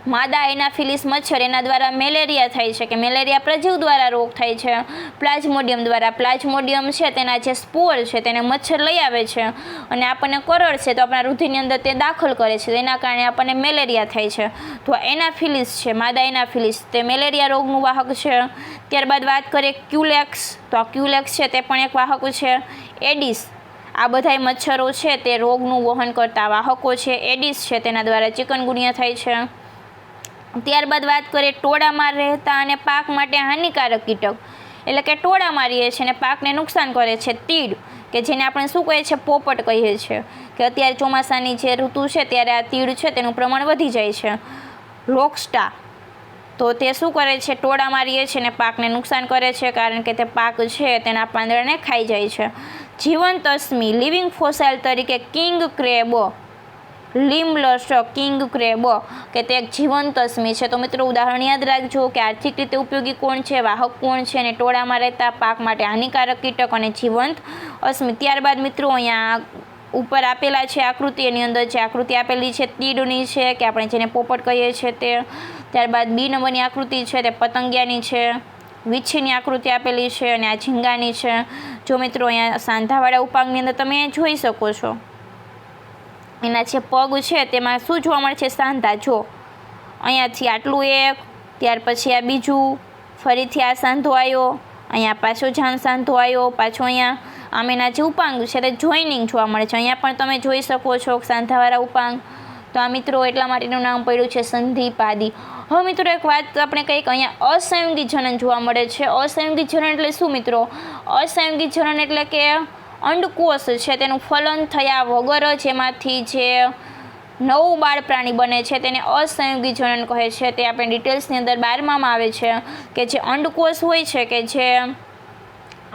માદા એનાફિલિસ મચ્છર, એના દ્વારા મેલેરિયા થાય છે કે મેલેરિયા પ્રજીવ દ્વારા રોગ થાય છે. પ્લાઝ્મોડિયમ દ્વારા, પ્લાઝ્મોડિયમ છે તેના જે સ્પોર છે તેને મચ્છર લઈ આવે છે અને આપણને કરડ છે તો આપણા રુધિરની અંદર તે દાખલ કરે છે, એના કારણે આપણને મેલેરિયા થાય છે. તો એનાફિલિસ છે, માદા એનાફિલિસ, તે મેલેરિયા રોગનું વાહક છે. ત્યારબાદ વાત કરીએ ક્યુલેક્સ, તો આ ક્યુલેક્સ છે તે પણ એક વાહક છે. એડિસ, આ બધાય મચ્છરો છે તે રોગનું વહન કરતા વાહકો છે. એડિસ છે તેના દ્વારા ચિકનગુનિયા થાય છે. ત્યારબાદ વાત કરીએ ટોળામાં રહેતા અને પાક માટે હાનિકારક કીટક એટલે કે ટોળામાં રહે છે અને પાકને નુકસાન કરે છે. તીડ કે જેને આપણે શું કહીએ છીએ? પોપટ કહીએ છીએ કે અત્યારે ચોમાસાની જે ઋતુ છે ત્યારે આ તીડ છે તેનું પ્રમાણ વધી જાય છે. લોકસ્ટા, તો તે શું કરે છે? ટોળામાં રહે છે અને પાકને નુકસાન કરે છે કારણ કે તે પાક છે તેના પાંદડાને ખાઈ જાય છે. જીવંત અશ્મિ, લિવિંગ ફોસાઇલ તરીકે કિંગ ક્રેબ, લીમલસ, કિંગ ક્રેબ કે તે એક જીવંત અશ્મિ છે. તો મિત્રો ઉદાહરણ યાદ રાખજો કે આર્થિક રીતે ઉપયોગી કોણ છે, વાહક કોણ છે અને ટોળામાં રહેતા પાક માટે હાનિકારક કીટક અને જીવંત અશ્મિ. ત્યારબાદ મિત્રો અહીંયા ઉપર આપેલા છે આકૃતિ, એની અંદર જે આકૃતિ આપેલી છે તીડની છે કે આપણે જેને પોપટ કહીએ છીએ તે. ત્યારબાદ બી નંબરની આકૃતિ છે તે પતંગિયાની છે. વીછીની આકૃતિ આપેલી છે અને આ ઝીંગાની છે. જો મિત્રો અહીંયા સાંધાવાળા ઉપાંગની અંદર તમે જોઈ શકો છો એના જે પગ છે તેમાં શું જોવા મળે છે? સાંધા. જો અહીંયાથી આટલું એક, ત્યાર પછી આ બીજું, ફરીથી આ સાંધો આવ્યો, અહીંયા પાછો સાંધો આવ્યો, પાછો અહીંયા આમ એના જે ઉપાંગ છે તે જોઈનિંગ જોવા મળે છે. અહીંયા પણ તમે જોઈ શકો છો સાંધાવાળા ઉપાંગ. તો આ મિત્રો એટલા માટેનું નામ પડ્યું છે સંધિપાદી. હવે મિત્રો એક વાત આપણે કંઈક અહીંયા અસંયોગી જનન જોવા મળે છે. અસંયોગી જનન એટલે શું મિત્રો? અસંયોગી જનન એટલે કે અંડકોષ છે તેનું ફલન થયા વગર જ એમાંથી જે નવું બાળ પ્રાણી બને છે તેને અસંયોગી જનન કહે છે. તે આપણે ડિટેલ્સની અંદર 12માં આવે છે કે જે અંડકોષ હોય છે કે જે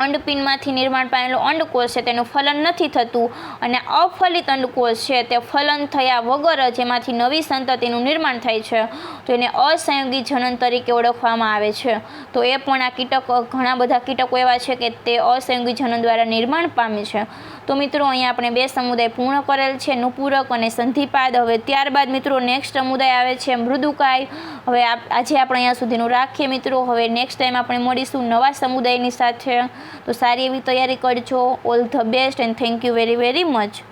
અંડપિંડમાંથી નિર્માણ પામેલો અંડકોષ છે તેનું ફલન નથી થતું અને અફલિત અંડકોષ છે તે ફલન થયા વગર જ એમાંથી નવી સંતતિનું નિર્માણ થાય છે, તો એને અસંયોગી જનન તરીકે ઓળખવામાં આવે છે. તો એ પણ આ કીટક, ઘણા બધા કીટકો એવા છે કે તે અસંયોગી જનન દ્વારા નિર્માણ પામે છે. તો મિત્રો અહીંયા આપણે 2 સમુદાય પૂર્ણ કરેલ છે, નુપૂરક અને સંધિપાદ. હવે ત્યારબાદ મિત્રો નેક્સ્ટ સમુદાય આવે છે મૃદુકાય. હવે આજે આપણે અહીંયા સુધીનું રાખીએ મિત્રો. હવે નેક્સ્ટ ટાઈમ આપણે મળીશું નવા સમુદાયની સાથે. તો સારી એવી તૈયારી કરજો. All the best and thank you very very much.